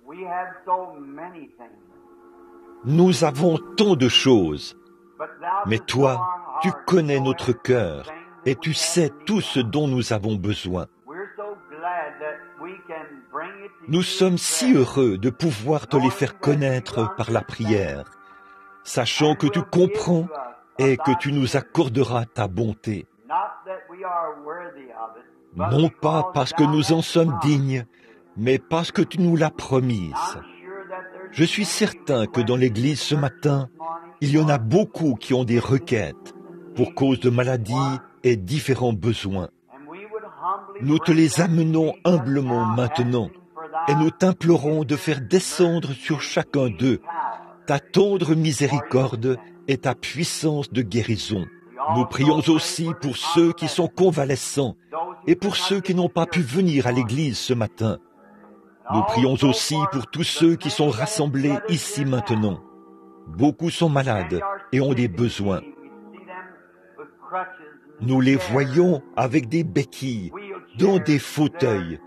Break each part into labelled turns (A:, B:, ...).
A: We have so many things,
B: Nous avons tant de choses,
A: but thou
B: mais
A: dost
B: toi,
A: know our
B: tu
A: heart.
B: connais
A: You know
B: notre
A: every
B: cœur
A: thing
B: et
A: that
B: tu
A: we
B: sais
A: have
B: tout
A: need
B: ce
A: of.
B: dont nous avons besoin.
A: We're so glad that we can bring it to
B: Nous
A: you
B: sommes
A: in
B: si
A: prayer,
B: heureux de pouvoir te les faire connaître par la prière, sachant que tu comprends et que tu nous accorderas ta bonté.
A: not that we are worthy of it, but
B: Non pas
A: because
B: parce que
A: thou
B: nous en
A: hast
B: sommes
A: promised.
B: dignes, mais parce que tu nous l'as promise.
A: I'm sure that there's
B: Je suis
A: many
B: certain que dans
A: requests
B: l'église ce matin,
A: this morning.
B: il y en a beaucoup qui ont des requêtes pour cause de maladies et différents besoins.
A: And we would humbly
B: Nous te
A: bring
B: les
A: them
B: amenons
A: to thee just
B: humblement
A: now,
B: maintenant
A: asking for thy
B: et nous t'implorons de faire descendre sur chacun d'eux ta tendre miséricorde et ta puissance de guérison. Nous prions aussi pour ceux qui sont convalescents et pour ceux qui n'ont pas pu venir à l'église ce matin. Nous prions aussi pour tous ceux qui sont rassemblés ici maintenant. Beaucoup sont malades et ont des besoins. Nous les voyons avec des béquilles, dans des fauteuils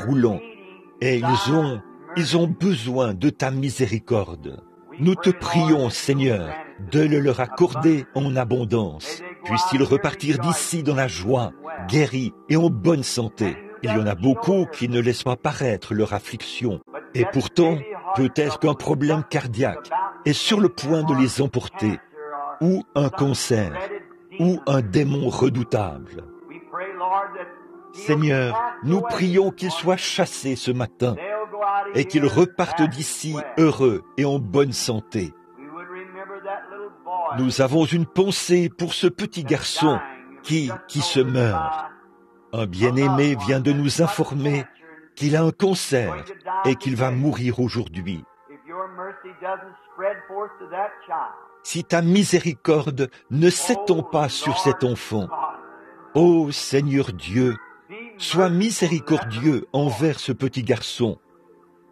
B: roulants, et ils ont besoin de ta miséricorde. Nous te prions, Seigneur, de le leur accorder en abondance. Puissent-ils repartir d'ici dans la joie, guéris et en bonne santé. Il y en a beaucoup qui ne laissent pas paraître leur affliction. Et pourtant, peut-être qu'un problème cardiaque est sur le point de les emporter, ou un cancer, ou un démon redoutable. Seigneur, nous prions qu'ils soient chassés ce matin et qu'ils repartent d'ici heureux et en bonne santé. Nous avons une pensée pour ce petit garçon qui se meurt. Un bien-aimé vient de nous informer qu'il a un cancer et qu'il va mourir aujourd'hui. Si ta miséricorde ne s'étend pas sur cet enfant, ô Seigneur Dieu, sois miséricordieux envers ce petit garçon.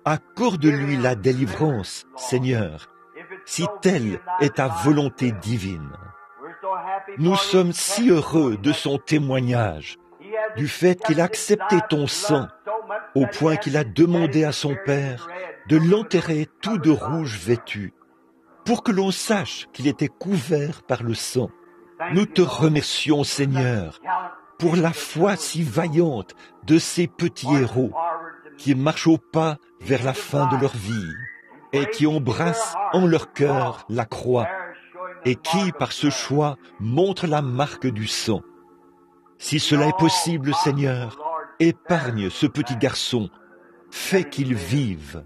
B: Accorde-lui la délivrance, Seigneur, si telle est ta volonté divine. Nous sommes si heureux de son témoignage, du fait qu'il a accepté ton sang, au point qu'il a demandé à son Père de l'enterrer tout de rouge vêtu, pour que l'on sache qu'il était couvert par le sang. Nous te remercions, Seigneur, pour la foi si vaillante de ces petits héros qui marchent au pas vers la fin de leur vie et qui embrassent en leur cœur la croix et qui, par ce choix, montrent la marque du sang. Si cela est possible, Seigneur, épargne ce petit garçon, fais qu'il vive.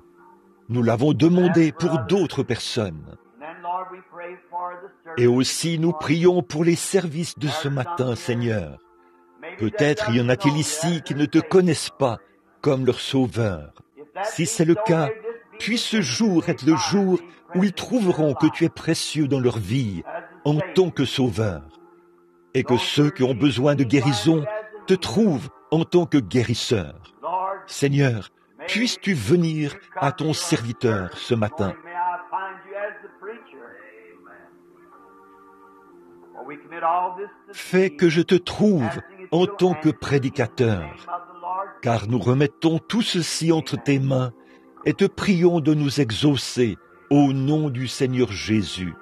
B: Nous l'avons demandé pour d'autres personnes. Et aussi nous prions pour les services de ce matin, Seigneur. Peut-être y en a-t-il ici qui ne te connaissent pas comme leur sauveur. Si c'est le cas, puisse ce jour être le jour où ils trouveront que tu es précieux dans leur vie en tant que sauveur. Et que ceux qui ont besoin de guérison te trouvent en tant que guérisseur. Seigneur, puisses-tu venir à ton serviteur ce matin. Fais que je te trouve en tant que prédicateur, car nous remettons tout ceci entre tes mains et te prions de nous exaucer au nom du Seigneur Jésus.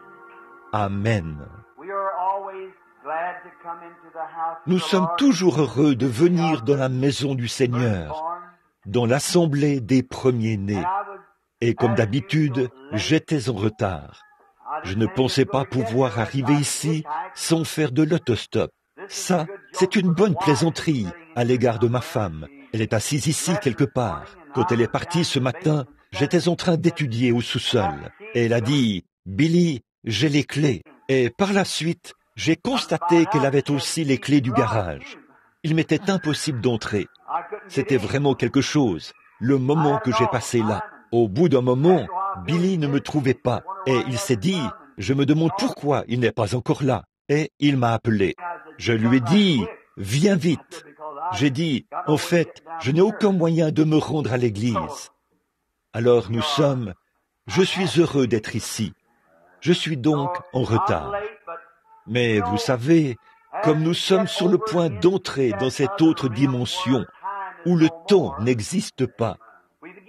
B: Amen. Nous sommes toujours heureux de venir dans la maison du Seigneur, dans l'assemblée des premiers-nés. Et comme d'habitude, j'étais en retard. Je ne pensais pas pouvoir arriver ici sans faire de l'autostop. Ça, c'est une bonne plaisanterie à l'égard de ma femme. Elle est assise ici quelque part. Quand elle est partie ce matin, j'étais en train d'étudier au sous-sol. Et elle a dit, « Billy, j'ai les clés. » Et par la suite, j'ai constaté qu'elle avait aussi les clés du garage. Il m'était impossible d'entrer. C'était vraiment quelque chose, le moment que j'ai passé là. Au bout d'un moment, Billy ne me trouvait pas et il s'est dit, je me demande pourquoi il n'est pas encore là. Et il m'a appelé. Je lui ai dit, viens vite. J'ai dit, en fait, je n'ai aucun moyen de me rendre à l'église. Alors je suis heureux d'être ici. Je suis donc en retard. Mais vous savez, comme nous sommes sur le point d'entrer dans cette autre dimension, où le temps n'existe pas.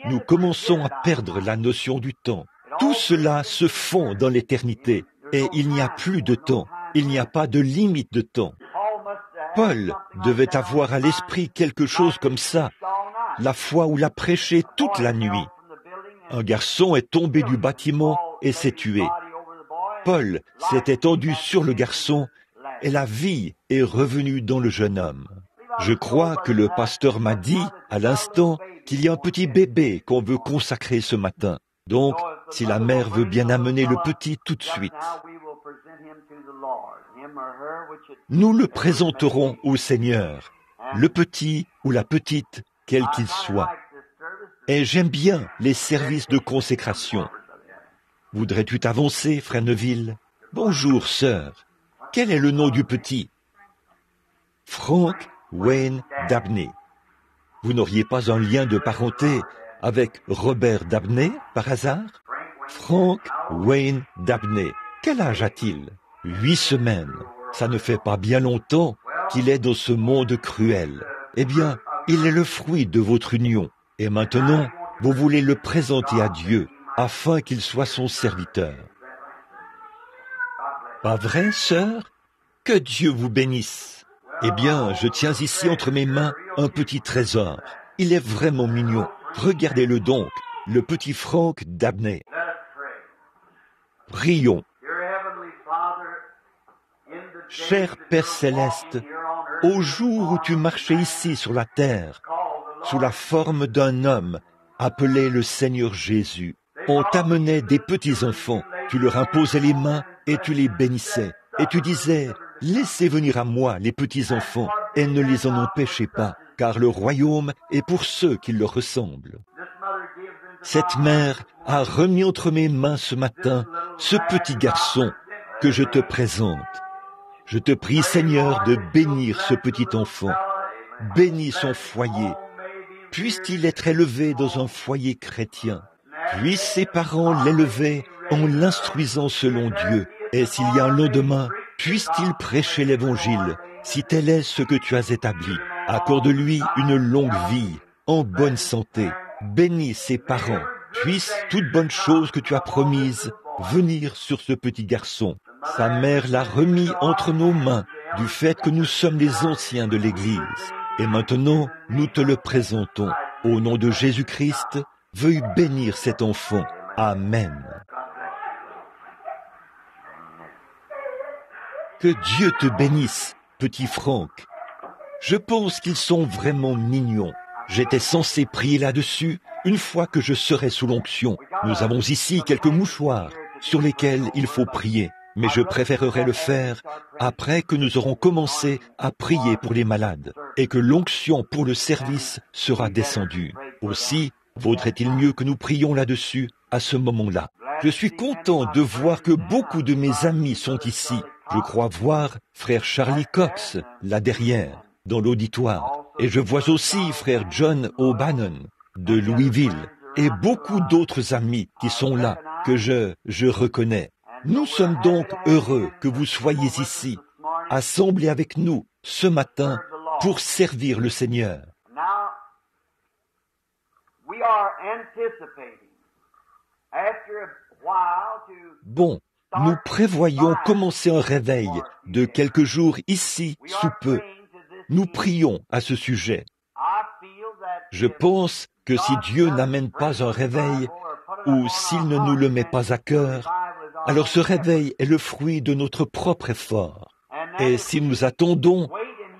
B: Nous commençons à perdre la notion du temps. Tout cela se fond dans l'éternité, et il n'y a plus de temps. Il n'y a pas de limite de temps. Paul devait avoir à l'esprit quelque chose comme ça, la fois où il a prêché toute la nuit. Un garçon est tombé du bâtiment et s'est tué. Paul s'est étendu sur le garçon et la vie est revenue dans le jeune homme. Je crois que le pasteur m'a dit à l'instant qu'il y a un petit bébé qu'on veut consacrer ce matin. Donc, si la mère veut bien amener le petit tout de suite, nous le présenterons au Seigneur, le petit ou la petite, quel qu'il soit. Et j'aime bien les services de consécration. Voudrais-tu t'avancer, frère Neville? Bonjour, sœur. Quel est le nom du petit? Frank Wayne Dabney. Vous n'auriez pas un lien de parenté avec Robert Dabney, par hasard? Frank Wayne Dabney. Quel âge a-t-il? 8 semaines. Ça ne fait pas bien longtemps qu'il est dans ce monde cruel. Eh bien, il est le fruit de votre union. Et maintenant, vous voulez le présenter à Dieu, afin qu'il soit son serviteur. Pas vrai, sœur? Que Dieu vous bénisse. Eh bien, je tiens ici entre mes mains un petit trésor. Il est vraiment mignon. Regardez-le donc, le petit Frank Dabney. Prions. Cher Père Céleste, au jour où tu marchais ici sur la terre, sous la forme d'un homme appelé le Seigneur Jésus, on t'amenait des petits-enfants, tu leur imposais les mains et tu les bénissais. Et tu disais, laissez venir à moi les petits-enfants et ne les en empêchez pas, car le royaume est pour ceux qui leur ressemblent. Cette mère a remis entre mes mains ce matin ce petit garçon que je te présente. Je te prie, Seigneur, de bénir ce petit enfant. Bénis son foyer. Puisse-t-il être élevé dans un foyer chrétien. Puissent ses parents l'élever en l'instruisant selon Dieu. Et s'il y a un lendemain, puisse-t-il prêcher l'Évangile, si tel est ce que tu as établi. Accorde-lui une longue vie, en bonne santé. Bénis ses parents. Puisse toute bonne chose que tu as promise venir sur ce petit garçon. Sa mère l'a remis entre nos mains du fait que nous sommes les anciens de l'Église. Et maintenant, nous te le présentons. Au nom de Jésus-Christ, veuille bénir cet enfant. Amen. Que Dieu te bénisse, petit Franck. Je pense qu'ils sont vraiment mignons. J'étais censé prier là-dessus une fois que je serai sous l'onction. Nous avons ici quelques mouchoirs sur lesquels il faut prier. Mais je préférerais le faire après que nous aurons commencé à prier pour les malades et que l'onction pour le service sera descendue. Aussi, vaudrait-il mieux que nous prions là-dessus à ce moment-là. Je suis content de voir que beaucoup de mes amis sont ici. Je crois voir frère Charlie Cox là derrière, dans l'auditoire. Et je vois aussi frère John O'Bannon de Louisville et beaucoup d'autres amis qui sont là que je reconnais. Nous sommes donc heureux que vous soyez ici, assemblés avec nous ce matin pour servir le Seigneur. Bon, nous prévoyons commencer un réveil de quelques jours ici sous peu. Nous prions à ce sujet. Je pense que si Dieu n'amène pas un réveil, ou s'il ne nous le met pas à cœur, alors ce réveil est le fruit de notre propre effort. Et si nous attendons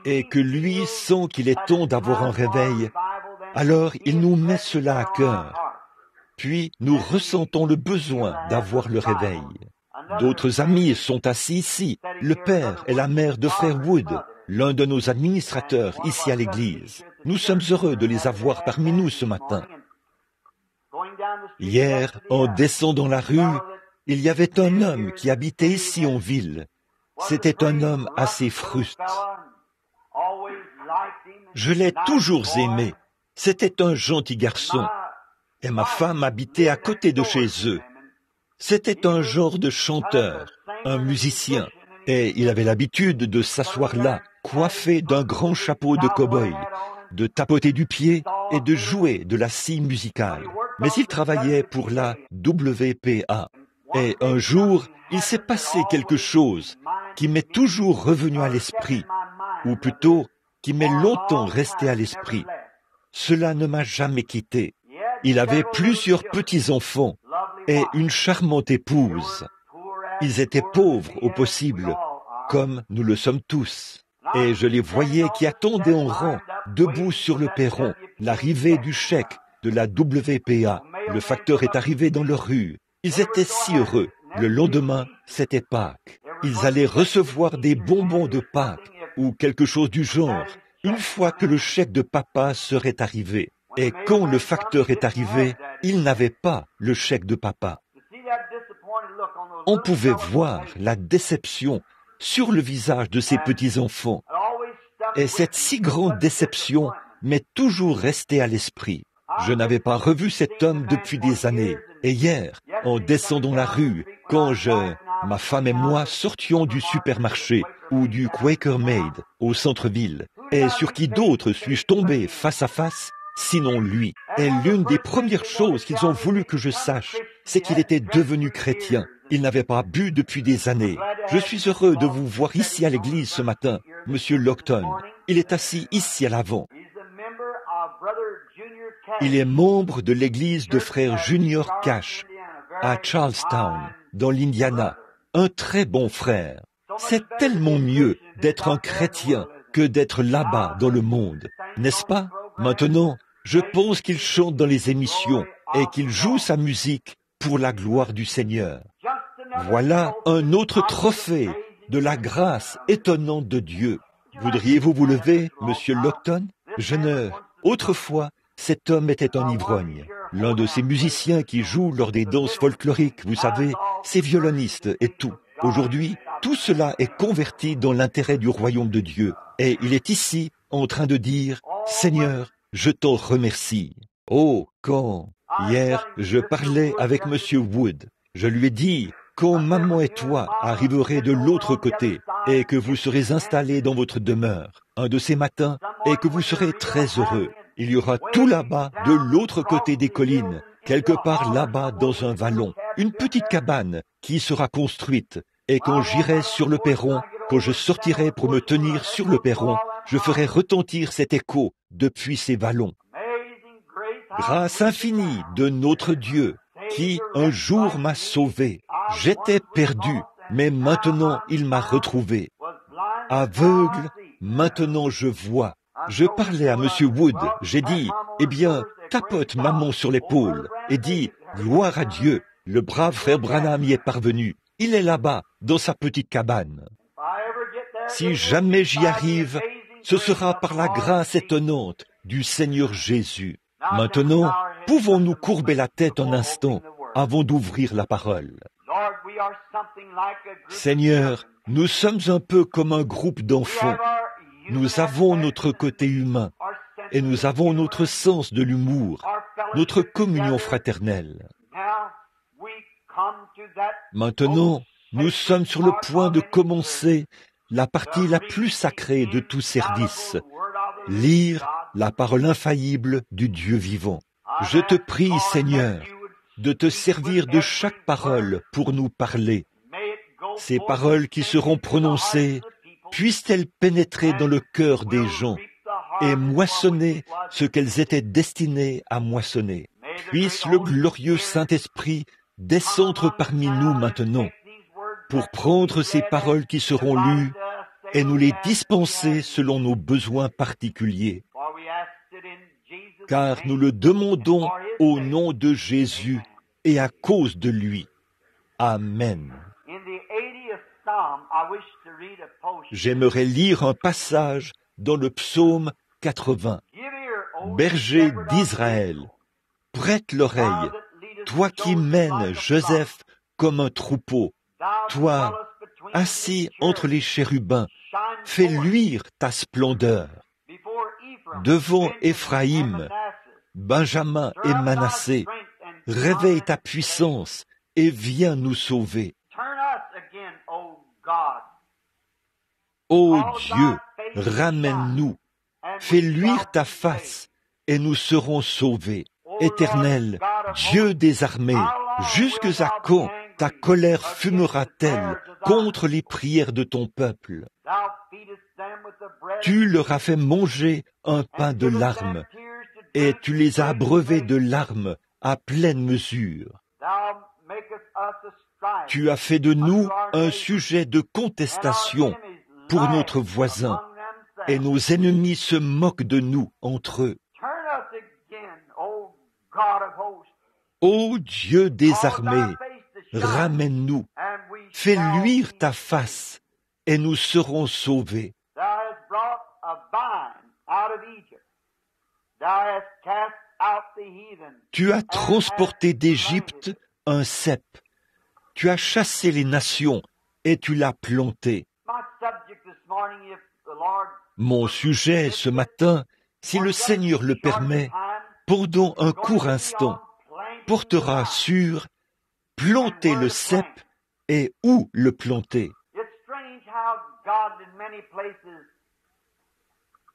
B: et que lui sent qu'il est temps d'avoir un réveil, alors il nous met cela à cœur. Puis nous ressentons le besoin d'avoir le réveil. D'autres amis sont assis ici, le père et la mère de frère Wood, l'un de nos administrateurs ici à l'église. Nous sommes heureux de les avoir parmi nous ce matin. Hier, en descendant la rue, il y avait un homme qui habitait ici en ville. C'était un homme assez fruste. Je l'ai toujours aimé. C'était un gentil garçon. Et ma femme habitait à côté de chez eux. C'était un genre de chanteur, un musicien. Et il avait l'habitude de s'asseoir là, coiffé d'un grand chapeau de cow-boy. de tapoter du pied et de jouer de la scie musicale. Mais il travaillait pour la WPA. Et un jour, il s'est passé quelque chose qui m'est toujours revenu à l'esprit, ou plutôt qui m'est longtemps resté à l'esprit. Cela ne m'a jamais quitté. Il avait plusieurs petits-enfants et une charmante épouse. Ils étaient pauvres au possible, comme nous le sommes tous. Et je les voyais qui attendaient en rang, debout sur le perron, l'arrivée du chèque de la WPA. Le facteur est arrivé dans leur rue. Ils étaient si heureux. Le lendemain, c'était Pâques. Ils allaient recevoir des bonbons de Pâques ou quelque chose du genre, une fois que le chèque de papa serait arrivé. Et quand le facteur est arrivé, il n'avait pas le chèque de papa. On pouvait voir la déception sur le visage de ces petits-enfants. Et cette si grande déception m'est toujours restée à l'esprit. Je n'avais pas revu cet homme depuis des années. Et hier, en descendant la rue, quand ma femme et moi sortions du supermarché ou du Quaker Maid au centre-ville, et sur qui d'autre suis-je tombé face à face, sinon lui. Et l'une des premières choses qu'ils ont voulu que je sache, c'est qu'il était devenu chrétien. Il n'avait pas bu depuis des années. Je suis heureux de vous voir ici à l'église ce matin, Monsieur Lockton. Il est assis ici à l'avant. Il est membre de l'église de frère Junior Cash à Charlestown, dans l'Indiana. Un très bon frère. C'est tellement mieux d'être un chrétien que d'être là-bas dans le monde, n'est-ce pas? Maintenant, je pense qu'il chante dans les émissions et qu'il joue sa musique pour la gloire du Seigneur. Voilà un autre trophée de la grâce étonnante de Dieu. Voudriez-vous vous lever, Monsieur Lockton? Autrefois, cet homme était un ivrogne, l'un de ces musiciens qui jouent lors des danses folkloriques, vous savez, ces violonistes et tout. Aujourd'hui, tout cela est converti dans l'intérêt du royaume de Dieu. Et il est ici en train de dire, « Seigneur, je t'en remercie. » Oh, quand? Hier, je parlais avec Monsieur Wood. Je lui ai dit, quand maman et toi arriverez de l'autre côté et que vous serez installés dans votre demeure, un de ces matins, et que vous serez très heureux, il y aura tout là-bas, de l'autre côté des collines, quelque part là-bas dans un vallon, une petite cabane qui sera construite, et quand j'irai sur le perron, quand je sortirai pour me tenir sur le perron, je ferai retentir cet écho depuis ces vallons. Grâce infinie de notre Dieu, qui un jour m'a sauvé. J'étais perdu, mais maintenant il m'a retrouvé. Aveugle, maintenant je vois. Je parlais à Monsieur Wood, j'ai dit, eh bien, tapote maman sur l'épaule, et dis, gloire à Dieu, le brave frère Branham y est parvenu. Il est là-bas, dans sa petite cabane. Si jamais j'y arrive, ce sera par la grâce étonnante du Seigneur Jésus. Maintenant, pouvons-nous courber la tête un instant avant d'ouvrir la parole? Seigneur, nous sommes un peu comme un groupe d'enfants. Nous avons notre côté humain et nous avons notre sens de l'humour, notre communion fraternelle. Maintenant, nous sommes sur le point de commencer la partie la plus sacrée de tout service, lire la parole infaillible du Dieu vivant. Je te prie, Seigneur, de te servir de chaque parole pour nous parler. Ces paroles qui seront prononcées, puissent-elles pénétrer dans le cœur des gens et moissonner ce qu'elles étaient destinées à moissonner. Puisse le glorieux Saint-Esprit descendre parmi nous maintenant pour prendre ces paroles qui seront lues et nous les dispenser selon nos besoins particuliers. Car nous le demandons au nom de Jésus et à cause de lui. Amen. J'aimerais lire un passage dans le psaume 80. Berger d'Israël, prête l'oreille, toi qui mènes Joseph comme un troupeau, toi, assis entre les chérubins, fais luire ta splendeur. Devant Éphraïm, Benjamin et Manassé, réveille ta puissance et viens nous sauver. Ô Dieu, ramène-nous Fais luire ta face, et nous serons sauvés. Éternel, Dieu des armées, jusque à quand ta colère fumera-t-elle contre les prières de ton peuple? Tu leur as fait manger un pain de larmes, et tu les as abreuvés de larmes à pleine mesure. Tu as fait de nous un sujet de contestation pour notre voisin, et nos ennemis se moquent de nous entre eux. Ô Dieu des armées, ramène-nous, fais luire ta face, et nous serons sauvés. Tu as transporté d'Égypte un cep, tu as chassé les nations, et tu l'as planté. Mon sujet ce matin, si le Seigneur le permet, pendant un court instant, portera sur planter le cep et où le planter.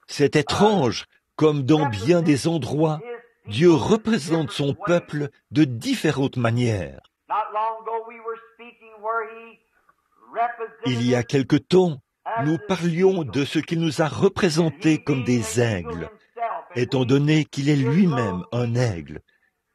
B: C'est étrange, comme dans bien des endroits, Dieu représente son peuple de différentes manières. Il y a quelque temps, nous parlions de ce qu'il nous a représentés comme des aigles, étant donné qu'il est lui-même un aigle,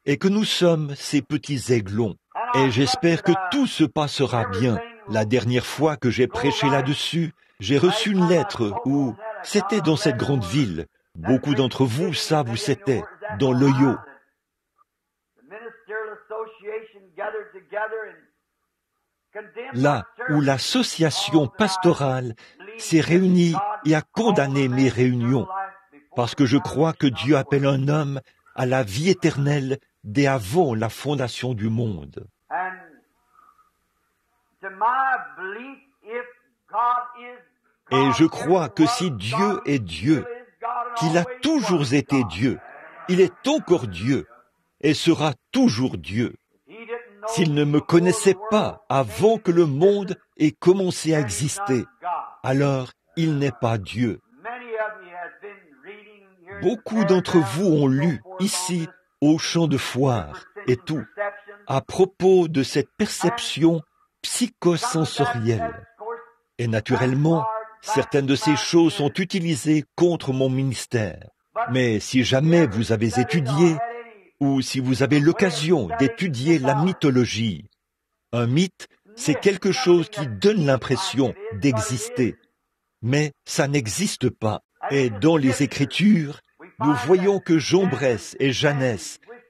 B: et que nous sommes ces petits aiglons. Et j'espère que tout se passera bien. La dernière fois que j'ai prêché là-dessus, j'ai reçu une lettre où, c'était dans cette grande ville, beaucoup d'entre vous savent où c'était, dans l'Ohio. Là où l'association pastorale s'est réunie et a condamné mes réunions, parce que je crois que Dieu appelle un homme à la vie éternelle dès avant la fondation du monde. Et je crois que si Dieu est Dieu, qu'il a toujours été Dieu, il est encore Dieu et sera toujours Dieu. S'il ne me connaissait pas avant que le monde ait commencé à exister, alors il n'est pas Dieu. Beaucoup d'entre vous ont lu ici au champ de foire et tout, à propos de cette perception psychosensorielle. Et naturellement, certaines de ces choses sont utilisées contre mon ministère. Mais si jamais vous avez étudié, ou si vous avez l'occasion d'étudier la mythologie, un mythe, c'est quelque chose qui donne l'impression d'exister, mais ça n'existe pas. Et dans les Écritures, nous voyons que Jambres et Jannes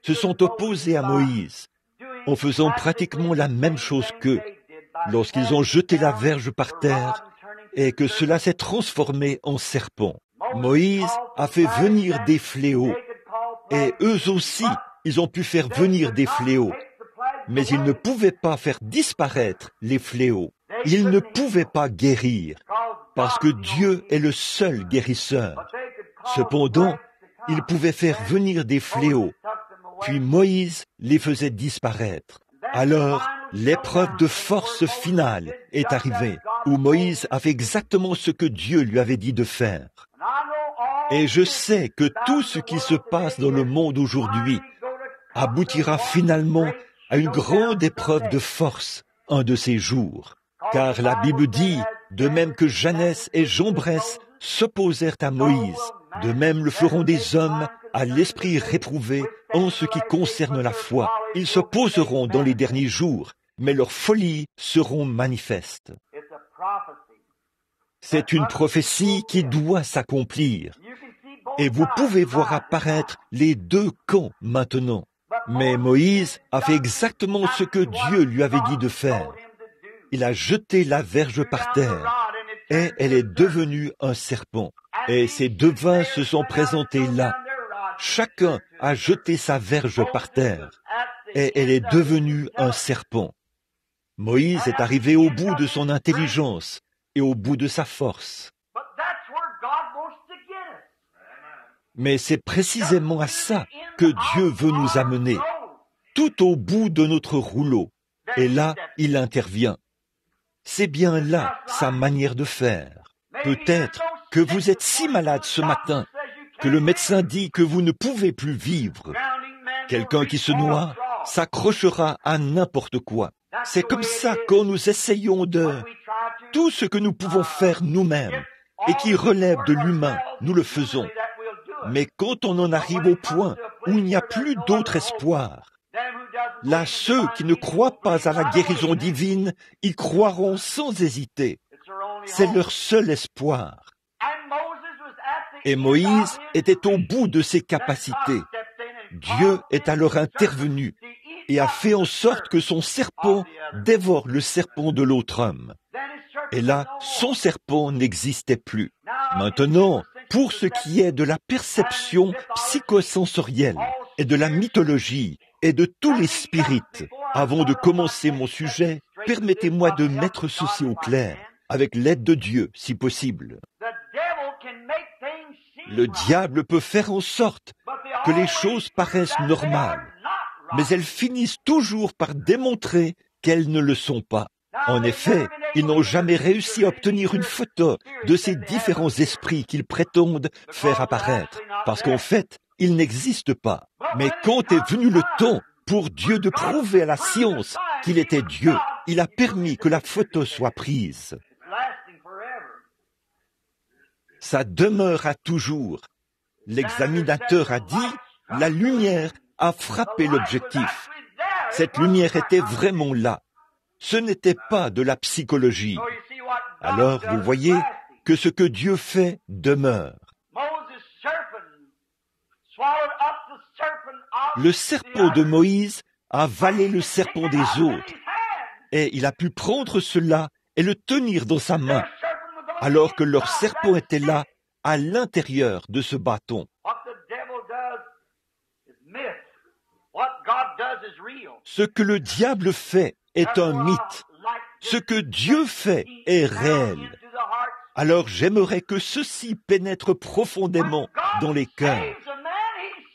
B: se sont opposés à Moïse, en faisant pratiquement la même chose qu'eux, lorsqu'ils ont jeté la verge par terre, et que cela s'est transformé en serpent. Moïse a fait venir des fléaux, et eux aussi, ils ont pu faire venir des fléaux, mais ils ne pouvaient pas faire disparaître les fléaux. Ils ne pouvaient pas guérir, parce que Dieu est le seul guérisseur. Cependant, ils pouvaient faire venir des fléaux, puis Moïse les faisait disparaître. Alors, l'épreuve de force finale est arrivée, où Moïse a fait exactement ce que Dieu lui avait dit de faire. Et je sais que tout ce qui se passe dans le monde aujourd'hui aboutira finalement à une grande épreuve de force un de ces jours. Car la Bible dit, de même que Jannes et Jambres s'opposèrent à Moïse, de même le feront des hommes à l'esprit réprouvé en ce qui concerne la foi. Ils s'opposeront dans les derniers jours, mais leurs folies seront manifestes. C'est une prophétie qui doit s'accomplir. Et vous pouvez voir apparaître les deux camps maintenant. Mais Moïse a fait exactement ce que Dieu lui avait dit de faire. Il a jeté la verge par terre, et elle est devenue un serpent. Et ces devins se sont présentés là. Chacun a jeté sa verge par terre, et elle est devenue un serpent. Moïse est arrivé au bout de son intelligence et au bout de sa force. Mais c'est précisément à ça que Dieu veut nous amener, tout au bout de notre rouleau. Et là, il intervient. C'est bien là sa manière de faire. Peut-être que vous êtes si malade ce matin que le médecin dit que vous ne pouvez plus vivre. Quelqu'un qui se noie s'accrochera à n'importe quoi. C'est comme ça qu'on nous essayons de... Tout ce que nous pouvons faire nous-mêmes et qui relève de l'humain, nous le faisons. Mais quand on en arrive au point où il n'y a plus d'autre espoir, là, ceux qui ne croient pas à la guérison divine y croiront sans hésiter. C'est leur seul espoir. Et Moïse était au bout de ses capacités. Dieu est alors intervenu et a fait en sorte que son serpent dévore le serpent de l'autre homme. Et là, son serpent n'existait plus. Maintenant, pour ce qui est de la perception psychosensorielle et de la mythologie et de tous les spirites, avant de commencer mon sujet, permettez-moi de mettre ceci au clair, avec l'aide de Dieu, si possible. Le diable peut faire en sorte que les choses paraissent normales, mais elles finissent toujours par démontrer qu'elles ne le sont pas. En effet, ils n'ont jamais réussi à obtenir une photo de ces différents esprits qu'ils prétendent faire apparaître, parce qu'en fait, ils n'existent pas. Mais quand est venu le temps pour Dieu de prouver à la science qu'il était Dieu, il a permis que la photo soit prise. Ça demeurera toujours. L'examinateur a dit, la lumière a frappé l'objectif. Cette lumière était vraiment là. Ce n'était pas de la psychologie. Alors, vous voyez que ce que Dieu fait demeure. Le serpent de Moïse a avalé le serpent des autres, et il a pu prendre cela et le tenir dans sa main, alors que leur serpent était là, à l'intérieur de ce bâton. Ce que le diable fait est un mythe. Ce que Dieu fait est réel. Alors j'aimerais que ceci pénètre profondément dans les cœurs.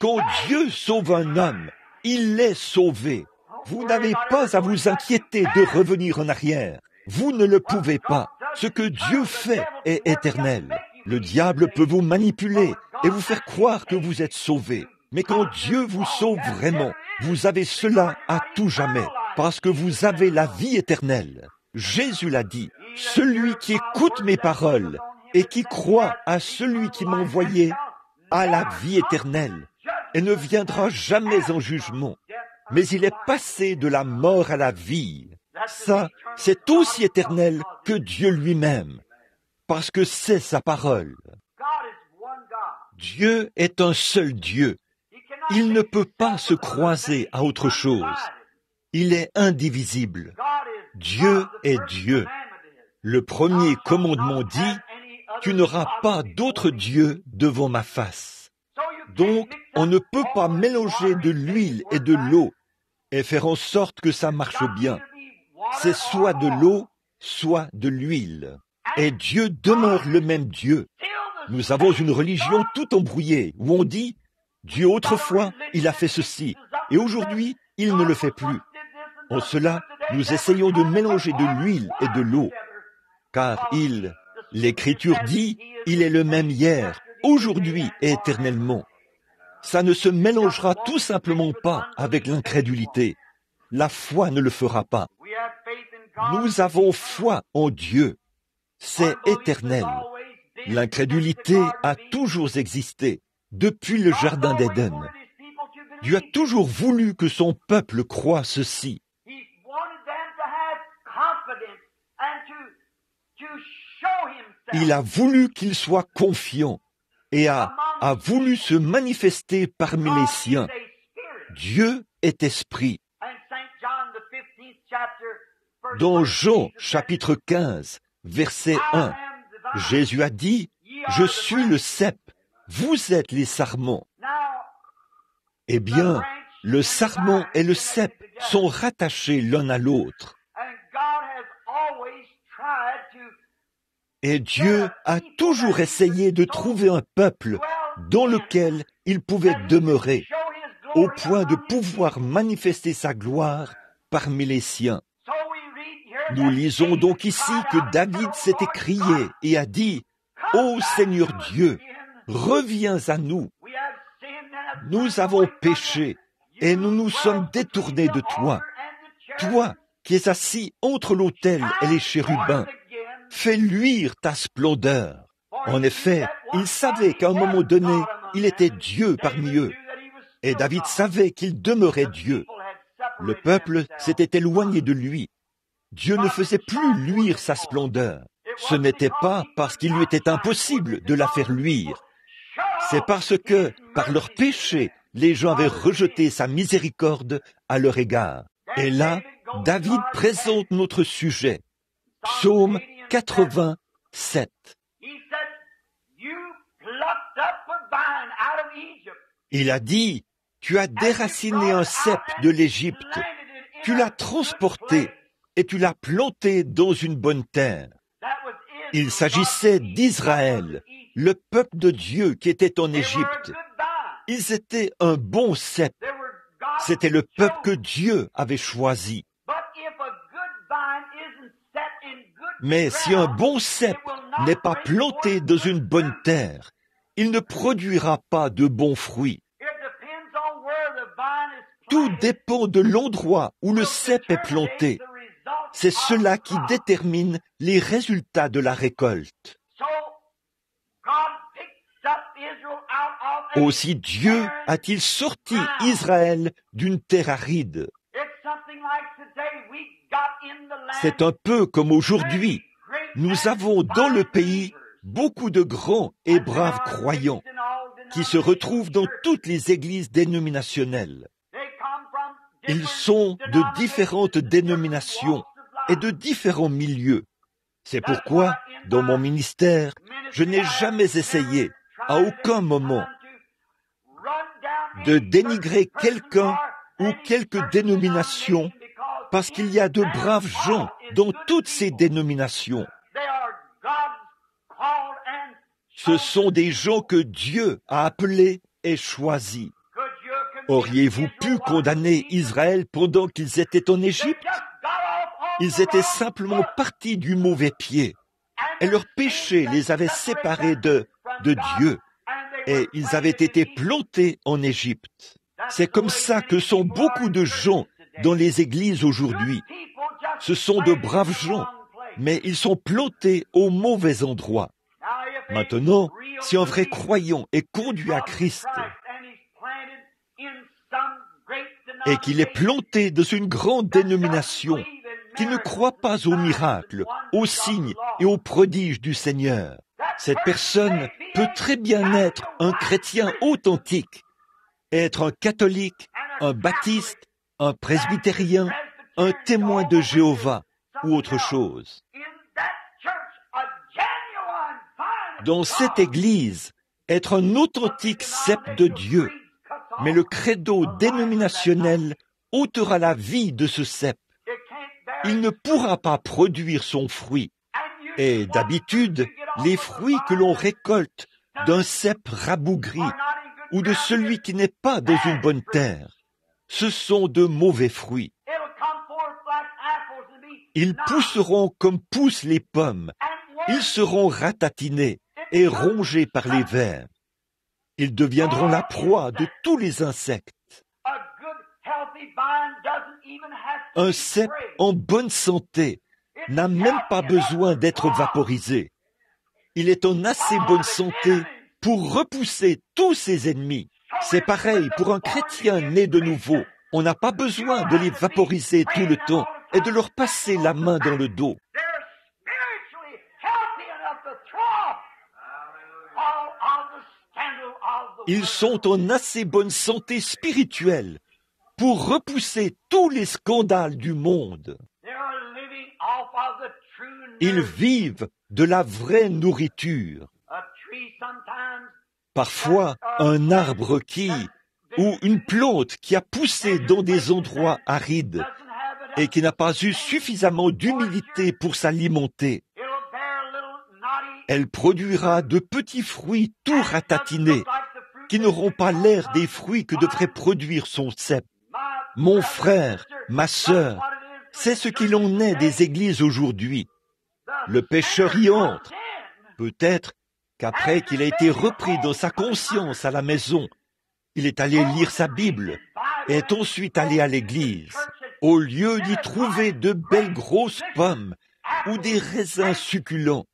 B: Quand Dieu sauve un homme, il est sauvé. Vous n'avez pas à vous inquiéter de revenir en arrière. Vous ne le pouvez pas. Ce que Dieu fait est éternel. Le diable peut vous manipuler et vous faire croire que vous êtes sauvé. Mais quand Dieu vous sauve vraiment, vous avez cela à tout jamais, parce que vous avez la vie éternelle. Jésus l'a dit, celui qui écoute mes paroles et qui croit à celui qui m'a envoyé a la vie éternelle et ne viendra jamais en jugement, mais il est passé de la mort à la vie. Ça, c'est aussi éternel que Dieu lui-même, parce que c'est sa parole. Dieu est un seul Dieu. Il ne peut pas se croiser à autre chose. Il est indivisible. Dieu est Dieu. Le premier commandement dit, « Tu n'auras pas d'autre Dieu devant ma face ». Donc, on ne peut pas mélanger de l'huile et de l'eau et faire en sorte que ça marche bien. C'est soit de l'eau, soit de l'huile. Et Dieu demeure le même Dieu. Nous avons une religion tout embrouillée où on dit « Dieu autrefois, il a fait ceci, et aujourd'hui, il ne le fait plus ». En cela, nous essayons de mélanger de l'huile et de l'eau, car l'Écriture dit, il est le même hier, aujourd'hui et éternellement. Ça ne se mélangera tout simplement pas avec l'incrédulité. La foi ne le fera pas. Nous avons foi en Dieu. C'est éternel. L'incrédulité a toujours existé, depuis le Jardin d'Éden. Dieu a toujours voulu que son peuple croie ceci. Il a voulu qu'il soit confiant et a voulu se manifester parmi les siens. Dieu est esprit. Dans Jean chapitre 15, verset 1, Jésus a dit, « Je suis le cep, vous êtes les sarments. » Eh bien, le sarment et le cep sont rattachés l'un à l'autre. Et Dieu a toujours essayé de trouver un peuple dans lequel il pouvait demeurer, au point de pouvoir manifester sa gloire parmi les siens. Nous lisons donc ici que David s'est écrié et a dit « Ô Seigneur Dieu, reviens à nous. Nous avons péché et nous nous sommes détournés de toi. Toi qui es assis entre l'autel et les chérubins, fais luire ta splendeur. En effet, ils savaient qu'à un moment donné, il était Dieu parmi eux. Et David savait qu'il demeurait Dieu. Le peuple s'était éloigné de lui. Dieu ne faisait plus luire sa splendeur. Ce n'était pas parce qu'il lui était impossible de la faire luire. C'est parce que, par leur péché, les gens avaient rejeté sa miséricorde à leur égard. Et là, David présente notre sujet. Psaume 87. Il a dit, tu as déraciné un cep de l'Égypte, tu l'as transporté et tu l'as planté dans une bonne terre. Il s'agissait d'Israël, le peuple de Dieu qui était en Égypte. Ils étaient un bon cep. C'était le peuple que Dieu avait choisi. Mais si un bon cep n'est pas planté dans une bonne terre, il ne produira pas de bons fruits. Tout dépend de l'endroit où le cep est planté. C'est cela qui détermine les résultats de la récolte. Aussi Dieu a-t-il sorti Israël d'une terre aride. C'est un peu comme aujourd'hui. Nous avons dans le pays beaucoup de grands et braves croyants qui se retrouvent dans toutes les églises dénominationnelles. Ils sont de différentes dénominations et de différents milieux. C'est pourquoi, dans mon ministère, je n'ai jamais essayé, à aucun moment, de dénigrer quelqu'un ou quelque dénomination, parce qu'il y a de braves gens dans toutes ces dénominations. Ce sont des gens que Dieu a appelés et choisis. Auriez-vous pu condamner Israël pendant qu'ils étaient en Égypte? Ils étaient simplement partis du mauvais pied, et leur péché les avait séparés de Dieu, et ils avaient été plantés en Égypte. C'est comme ça que sont beaucoup de gens dans les églises aujourd'hui. Ce sont de braves gens, mais ils sont plantés au mauvais endroit. Maintenant, si un vrai croyant est conduit à Christ et qu'il est planté dans une grande dénomination, qui ne croit pas aux miracles, aux signes et aux prodiges du Seigneur, cette personne peut très bien être un chrétien authentique, être un catholique, un baptiste, un presbytérien, un témoin de Jéhovah ou autre chose. Dans cette église, être un authentique cep de Dieu, mais le credo dénominationnel ôtera la vie de ce cep. Il ne pourra pas produire son fruit. Et d'habitude, les fruits que l'on récolte d'un cep rabougri ou de celui qui n'est pas dans une bonne terre, ce sont de mauvais fruits. Ils pousseront comme poussent les pommes. Ils seront ratatinés et rongés par les vers. Ils deviendront la proie de tous les insectes. Un cep en bonne santé n'a même pas besoin d'être vaporisé. Il est en assez bonne santé pour repousser tous ses ennemis. C'est pareil pour un chrétien né de nouveau. On n'a pas besoin de les vaporiser tout le temps et de leur passer la main dans le dos. Ils sont en assez bonne santé spirituelle pour repousser tous les scandales du monde. Ils vivent de la vraie nourriture. Parfois, un arbre ou une plante qui a poussé dans des endroits arides et qui n'a pas eu suffisamment d'humidité pour s'alimenter, elle produira de petits fruits tout ratatinés qui n'auront pas l'air des fruits que devrait produire son cep. Mon frère, ma sœur, c'est ce qu'il en est des églises aujourd'hui. Le pécheur y entre, peut-être, qu'après qu'il a été repris dans sa conscience à la maison, il est allé lire sa Bible et est ensuite allé à l'église, au lieu d'y trouver de belles grosses pommes ou des raisins succulents.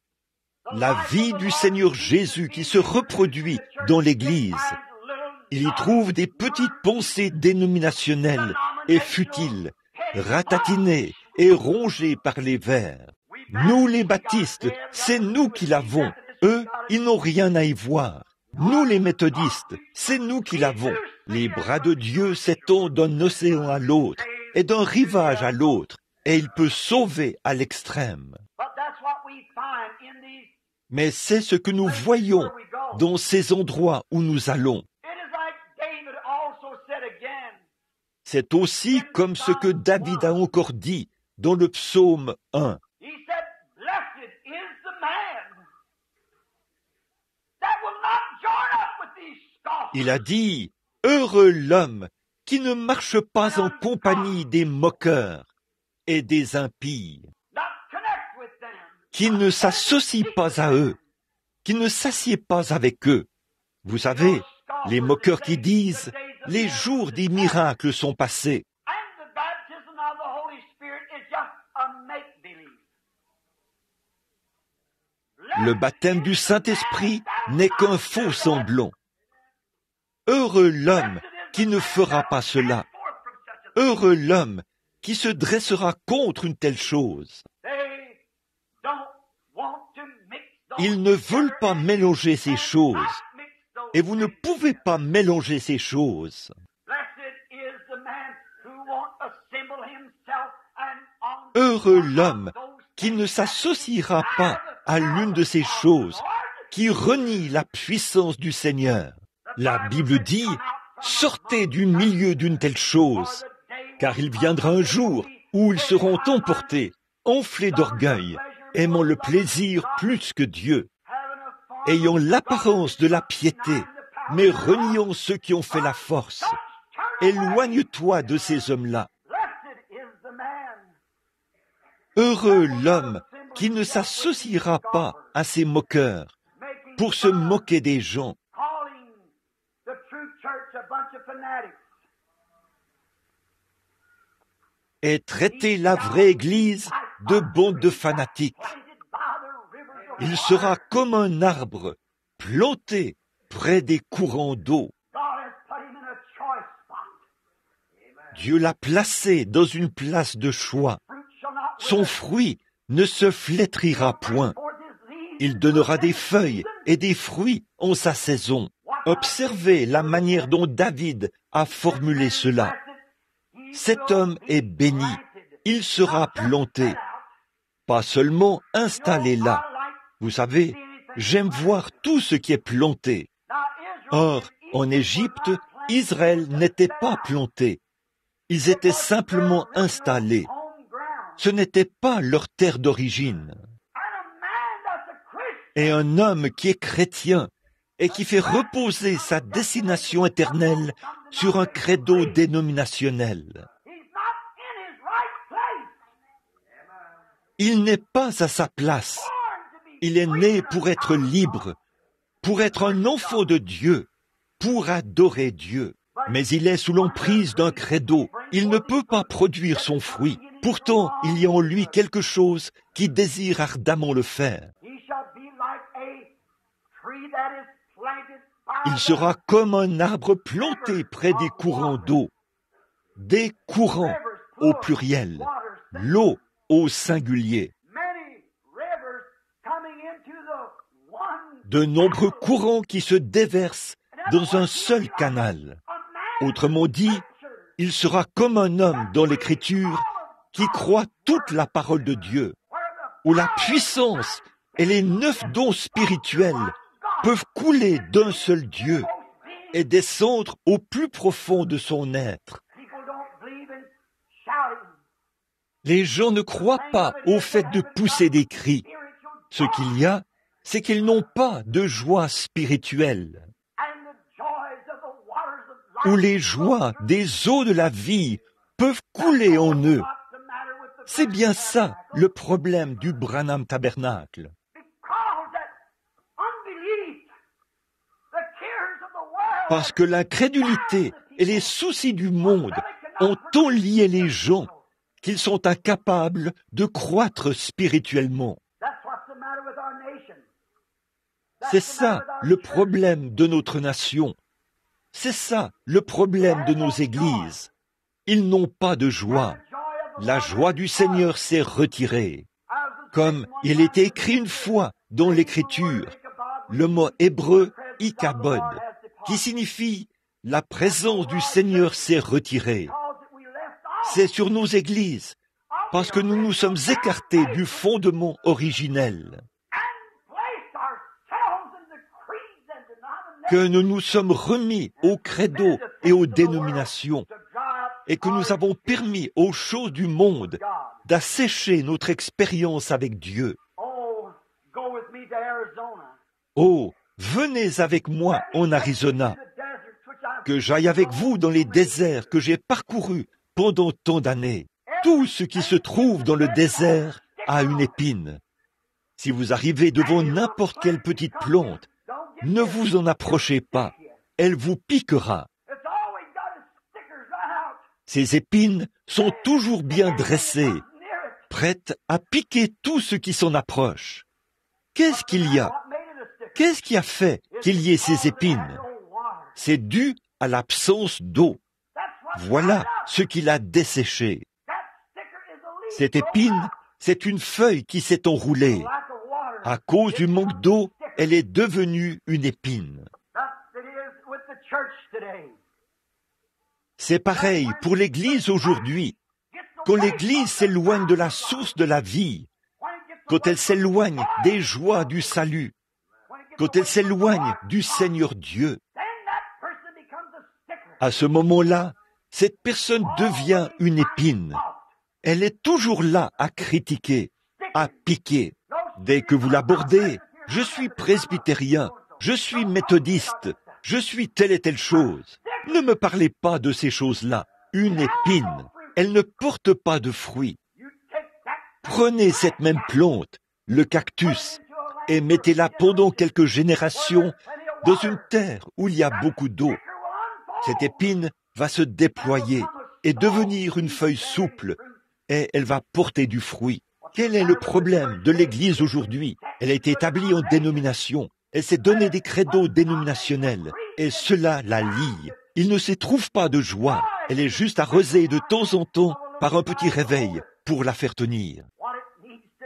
B: La vie du Seigneur Jésus qui se reproduit dans l'église. Il y trouve des petites pensées dénominationnelles et futiles, ratatinées et rongées par les vers. Nous, les baptistes, c'est nous qui l'avons. Eux, ils n'ont rien à y voir. Nous, les méthodistes, c'est nous qui l'avons. Les bras de Dieu s'étendent d'un océan à l'autre et d'un rivage à l'autre, et il peut sauver à l'extrême. Mais c'est ce que nous voyons dans ces endroits où nous allons. C'est aussi comme ce que David a encore dit dans le psaume 1. Il a dit, « Heureux l'homme qui ne marche pas en compagnie des moqueurs et des impies, qui ne s'associe pas à eux, qui ne s'assied pas avec eux. » Vous savez, les moqueurs qui disent, « Les jours des miracles sont passés. » Le baptême du Saint-Esprit n'est qu'un faux semblant. Heureux l'homme qui ne fera pas cela. Heureux l'homme qui se dressera contre une telle chose. Ils ne veulent pas mélanger ces choses. Et vous ne pouvez pas mélanger ces choses. Heureux l'homme qui ne s'associera pas à l'une de ces choses, qui renie la puissance du Seigneur. La Bible dit, sortez du milieu d'une telle chose, car il viendra un jour où ils seront emportés, enflés d'orgueil, aimant le plaisir plus que Dieu, ayant l'apparence de la piété, mais reniant ceux qui ont fait la force. Éloigne-toi de ces hommes-là. Heureux l'homme qui ne s'associera pas à ces moqueurs pour se moquer des gens. Et traiter la vraie Église de bande de fanatiques. Il sera comme un arbre planté près des courants d'eau. Dieu l'a placé dans une place de choix. Son fruit ne se flétrira point. Il donnera des feuilles et des fruits en sa saison. Observez la manière dont David a formulé cela. Cet homme est béni, il sera planté, pas seulement installé là. Vous savez, j'aime voir tout ce qui est planté. Or, en Égypte, Israël n'était pas planté. Ils étaient simplement installés. Ce n'était pas leur terre d'origine. Et un homme qui est chrétien et qui fait reposer sa destination éternelle sur un credo dénominationnel. Il n'est pas à sa place. Il est né pour être libre, pour être un enfant de Dieu, pour adorer Dieu. Mais il est sous l'emprise d'un credo. Il ne peut pas produire son fruit. Pourtant, il y a en lui quelque chose qui désire ardemment le faire. Il sera comme un arbre planté près des courants d'eau. Des courants au pluriel, l'eau au singulier. De nombreux courants qui se déversent dans un seul canal. Autrement dit, il sera comme un homme dans l'Écriture qui croit toute la parole de Dieu, où la puissance et les 9 dons spirituels peuvent couler d'un seul Dieu et descendre au plus profond de son être. Les gens ne croient pas au fait de pousser des cris. Ce qu'il y a, c'est qu'ils n'ont pas de joie spirituelle. Où les joies des eaux de la vie peuvent couler en eux. C'est bien ça le problème du Branham Tabernacle. parce que l'incrédulité et les soucis du monde ont tant lié les gens qu'ils sont incapables de croître spirituellement. C'est ça le problème de notre nation. C'est ça le problème de nos églises. Ils n'ont pas de joie. La joie du Seigneur s'est retirée. Comme il est écrit une fois dans l'Écriture, le mot hébreu « ikabod » qui signifie « la présence du Seigneur s'est retirée ». C'est sur nos églises, parce que nous nous sommes écartés du fondement originel, que nous nous sommes remis aux credos et aux dénominations, et que nous avons permis aux choses du monde d'assécher notre expérience avec Dieu. Oh, venez avec moi en Arizona, que j'aille avec vous dans les déserts que j'ai parcourus pendant tant d'années. Tout ce qui se trouve dans le désert a une épine. Si vous arrivez devant n'importe quelle petite plante, ne vous en approchez pas, elle vous piquera. Ces épines sont toujours bien dressées, prêtes à piquer tout ce qui s'en approche. Qu'est-ce qu'il y a? Qu'est-ce qui a fait qu'il y ait ces épines? C'est dû à l'absence d'eau. Voilà ce qui l'a desséché. Cette épine, c'est une feuille qui s'est enroulée. À cause du manque d'eau, elle est devenue une épine. C'est pareil pour l'Église aujourd'hui. Quand l'Église s'éloigne de la source de la vie, quand elle s'éloigne des joies du salut, quand elle s'éloigne du Seigneur Dieu, à ce moment-là, cette personne devient une épine. Elle est toujours là à critiquer, à piquer. Dès que vous l'abordez, je suis presbytérien, je suis méthodiste, je suis telle et telle chose. Ne me parlez pas de ces choses-là. Une épine, elle ne porte pas de fruits. Prenez cette même plante, le cactus, et mettez-la pendant quelques générations dans une terre où il y a beaucoup d'eau. Cette épine va se déployer et devenir une feuille souple, et elle va porter du fruit. Quel est le problème de l'Église aujourd'hui? Elle a été établie en dénomination. Elle s'est donné des credos dénominationnels, et cela la lie. Il ne s'y trouve pas de joie. Elle est juste arrosée de temps en temps par un petit réveil pour la faire tenir.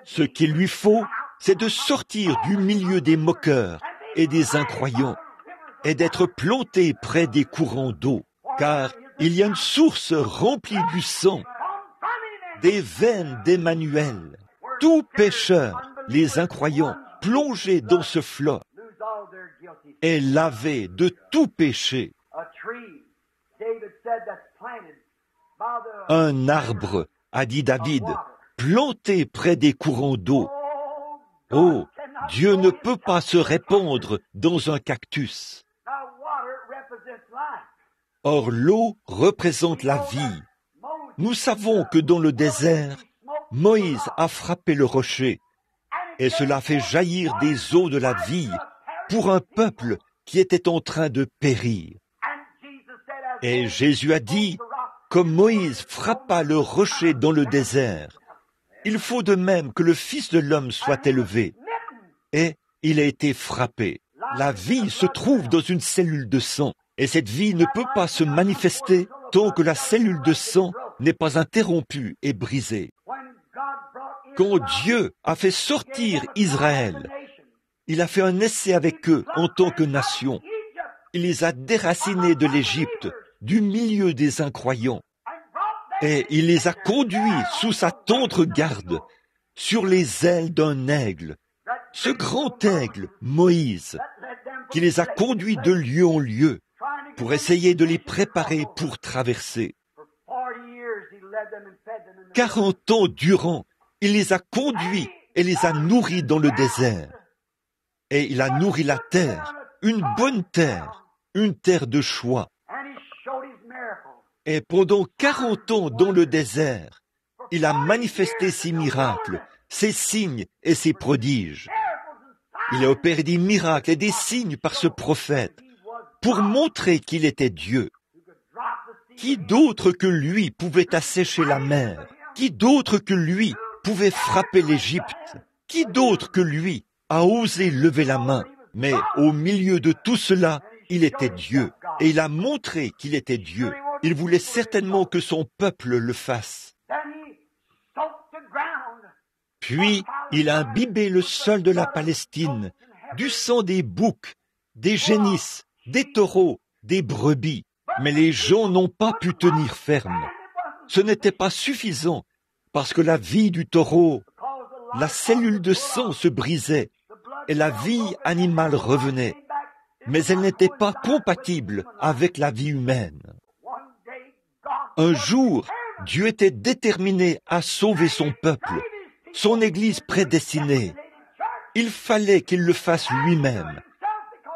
B: Ce qu'il lui faut, c'est de sortir du milieu des moqueurs et des incroyants, et d'être plantée près des courants d'eau, car il y a une source remplie du sang, des veines d'Emmanuel. Tout pécheur, les incroyants, plongés dans ce flot, est lavé de tout péché. Un arbre, a dit David, planté près des courants d'eau. Oh, Dieu ne peut pas se répandre dans un cactus. Or, l'eau représente la vie. Nous savons que dans le désert, Moïse a frappé le rocher, et cela fait jaillir des eaux de la vie pour un peuple qui était en train de périr. Et Jésus a dit, comme Moïse frappa le rocher dans le désert, il faut de même que le Fils de l'homme soit élevé. Et il a été frappé. La vie se trouve dans une cellule de sang, et cette vie ne peut pas se manifester tant que la cellule de sang n'est pas interrompue et brisée. Quand Dieu a fait sortir Israël, il a fait un essai avec eux en tant que nation. Il les a déracinés de l'Égypte, du milieu des incroyants. Et il les a conduits sous sa tendre garde, sur les ailes d'un aigle. Ce grand aigle, Moïse, qui les a conduits de lieu en lieu, pour essayer de les préparer pour traverser. 40 ans durant, il les a conduits et les a nourris dans le désert. Et il a nourri la terre, une bonne terre, une terre de choix. Et pendant 40 ans dans le désert, il a manifesté ses miracles, ses signes et ses prodiges. Il a opéré des miracles et des signes par ce prophète, pour montrer qu'il était Dieu. Qui d'autre que lui pouvait assécher la mer? Qui d'autre que lui pouvait frapper l'Égypte? Qui d'autre que lui a osé lever la main? Mais au milieu de tout cela, il était Dieu. Et il a montré qu'il était Dieu. Il voulait certainement que son peuple le fasse. Puis, il a imbibé le sol de la Palestine, du sang des boucs, des génisses, des taureaux, des brebis. Mais les gens n'ont pas pu tenir ferme. Ce n'était pas suffisant, parce que la vie du taureau, la cellule de sang se brisait, et la vie animale revenait. Mais elle n'était pas compatible avec la vie humaine. Un jour, Dieu était déterminé à sauver son peuple, son Église prédestinée. Il fallait qu'il le fasse lui-même,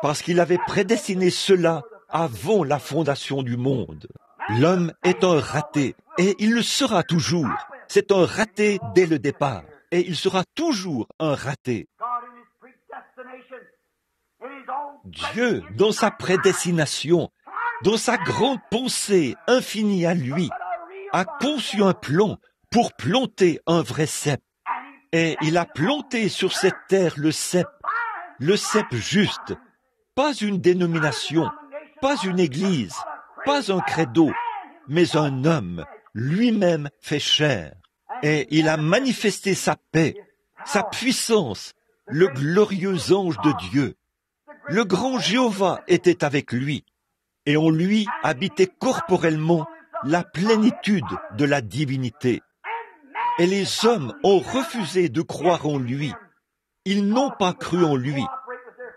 B: parce qu'il avait prédestiné cela avant la fondation du monde. L'homme est un raté, et il le sera toujours. C'est un raté dès le départ, et il sera toujours un raté. Dieu, dans sa prédestination, dans sa grande pensée infinie à lui, a conçu un plan pour planter un vrai cep. Et il a planté sur cette terre le cep juste, pas une dénomination, pas une église, pas un credo, mais un homme, lui-même fait chair. Et il a manifesté sa paix, sa puissance, le glorieux ange de Dieu. Le grand Jéhovah était avec lui, et en lui habitait corporellement la plénitude de la divinité. Et les hommes ont refusé de croire en lui. Ils n'ont pas cru en lui,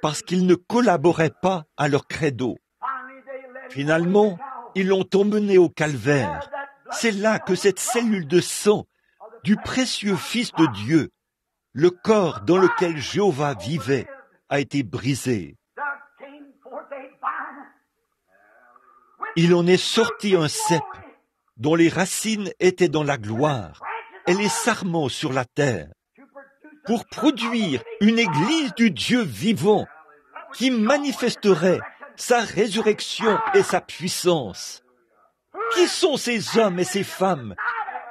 B: parce qu'ils ne collaboraient pas à leur credo. Finalement, ils l'ont emmené au calvaire. C'est là que cette cellule de sang du précieux Fils de Dieu, le corps dans lequel Jéhovah vivait, a été brisée. Il en est sorti un cep dont les racines étaient dans la gloire et les sarments sur la terre, pour produire une église du Dieu vivant qui manifesterait sa résurrection et sa puissance. Qui sont ces hommes et ces femmes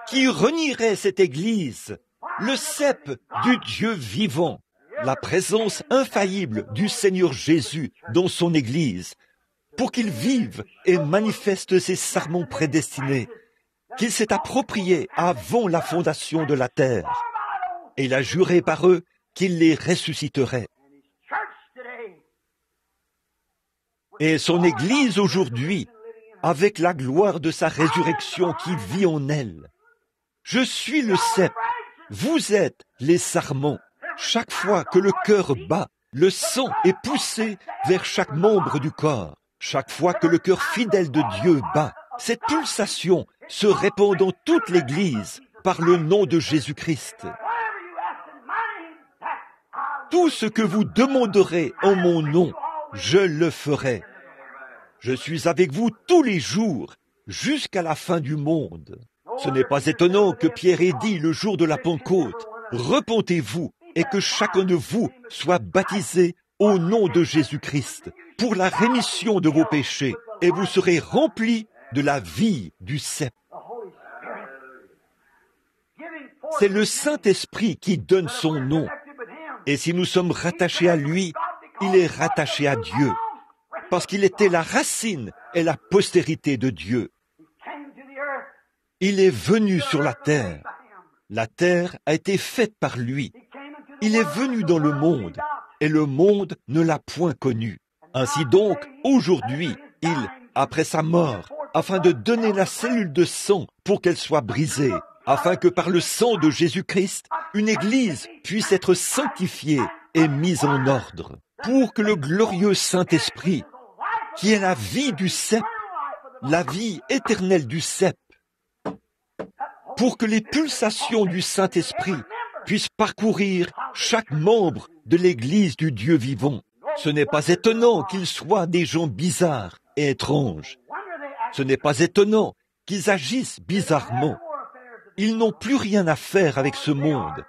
B: qui renieraient cette église, le cep du Dieu vivant, la présence infaillible du Seigneur Jésus dans son église, pour qu'il vive et manifeste ses sarments prédestinés, qu'il s'est appropriés avant la fondation de la terre. Et il a juré par eux qu'il les ressusciterait. Et son Église aujourd'hui, avec la gloire de sa résurrection qui vit en elle. Je suis le cep, vous êtes les sarments. Chaque fois que le cœur bat, le sang est poussé vers chaque membre du corps. Chaque fois que le cœur fidèle de Dieu bat, cette pulsation se répand dans toute l'Église par le nom de Jésus-Christ. Tout ce que vous demanderez en mon nom, je le ferai. Je suis avec vous tous les jours, jusqu'à la fin du monde. Ce n'est pas étonnant que Pierre ait dit le jour de la Pentecôte, « Repentez-vous et que chacun de vous soit baptisé au nom de Jésus-Christ pour la rémission de vos péchés, et vous serez remplis de la vie du cep. » C'est le Saint-Esprit qui donne son nom. Et si nous sommes rattachés à lui, il est rattaché à Dieu, parce qu'il était la racine et la postérité de Dieu. Il est venu sur la terre. La terre a été faite par lui. Il est venu dans le monde, et le monde ne l'a point connu. Ainsi donc, aujourd'hui, il, après sa mort, afin de donner la cellule de sang pour qu'elle soit brisée, afin que par le sang de Jésus-Christ, une église puisse être sanctifiée et mise en ordre, pour que le glorieux Saint-Esprit, qui est la vie du cep, la vie éternelle du cep, pour que les pulsations du Saint-Esprit puissent parcourir chaque membre de l'église du Dieu vivant. Ce n'est pas étonnant qu'ils soient des gens bizarres et étranges. Ce n'est pas étonnant qu'ils agissent bizarrement. Ils n'ont plus rien à faire avec ce monde,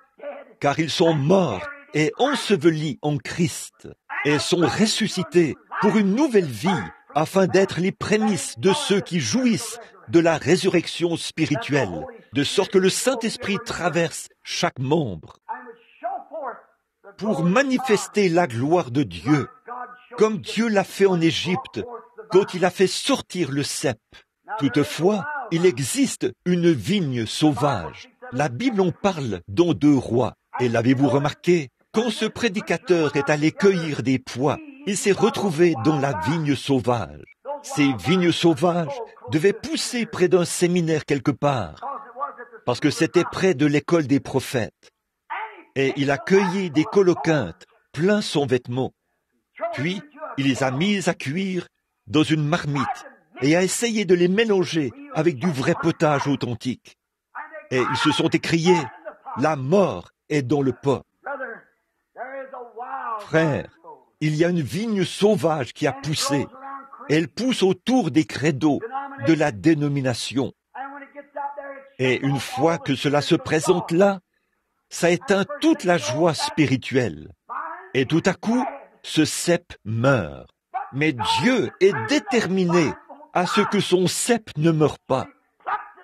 B: car ils sont morts et ensevelis en Christ, et sont ressuscités pour une nouvelle vie, afin d'être les prémices de ceux qui jouissent de la résurrection spirituelle, de sorte que le Saint-Esprit traverse chaque membre pour manifester la gloire de Dieu, comme Dieu l'a fait en Égypte, quand il a fait sortir le cep. Toutefois, il existe une vigne sauvage. La Bible en parle dans 2 Rois. Et l'avez-vous remarqué? Quand ce prédicateur est allé cueillir des pois, il s'est retrouvé dans la vigne sauvage. Ces vignes sauvages devaient pousser près d'un séminaire quelque part, parce que c'était près de l'école des prophètes. Et il a cueilli des coloquintes plein son vêtement. Puis, il les a mises à cuire dans une marmite et a essayé de les mélanger avec du vrai potage authentique. Et ils se sont écriés, « La mort est dans le pot. » Frère, il y a une vigne sauvage qui a poussé. Elle pousse autour des credos de la dénomination. Et une fois que cela se présente là, ça éteint toute la joie spirituelle. Et tout à coup, ce cep meurt. Mais Dieu est déterminé à ce que son cep ne meure pas.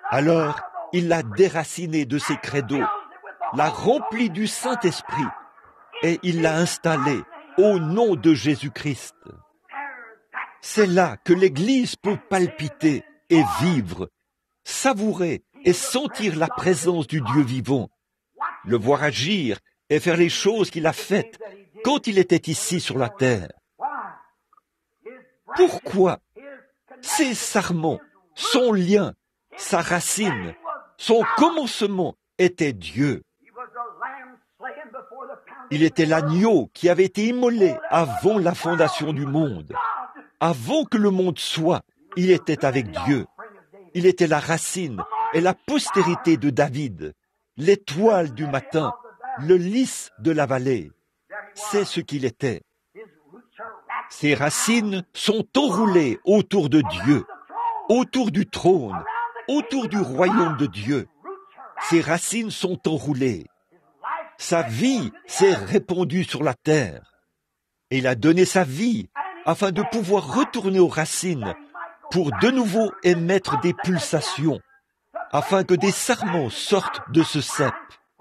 B: Alors, il l'a déraciné de ses credos, l'a rempli du Saint-Esprit, et il l'a installé au nom de Jésus-Christ. C'est là que l'Église peut palpiter et vivre, savourer et sentir la présence du Dieu vivant, le voir agir et faire les choses qu'il a faites quand il était ici sur la terre. Pourquoi? Ses sarments, son lien, sa racine, son commencement était Dieu. Il était l'agneau qui avait été immolé avant la fondation du monde. Avant que le monde soit, il était avec Dieu. Il était la racine et la postérité de David, l'étoile du matin, le lys de la vallée. C'est ce qu'il était. Ses racines sont enroulées autour de Dieu, autour du trône, autour du royaume de Dieu. Ses racines sont enroulées. Sa vie s'est répandue sur la terre. Et il a donné sa vie afin de pouvoir retourner aux racines pour de nouveau émettre des pulsations, afin que des sarments sortent de ce cep,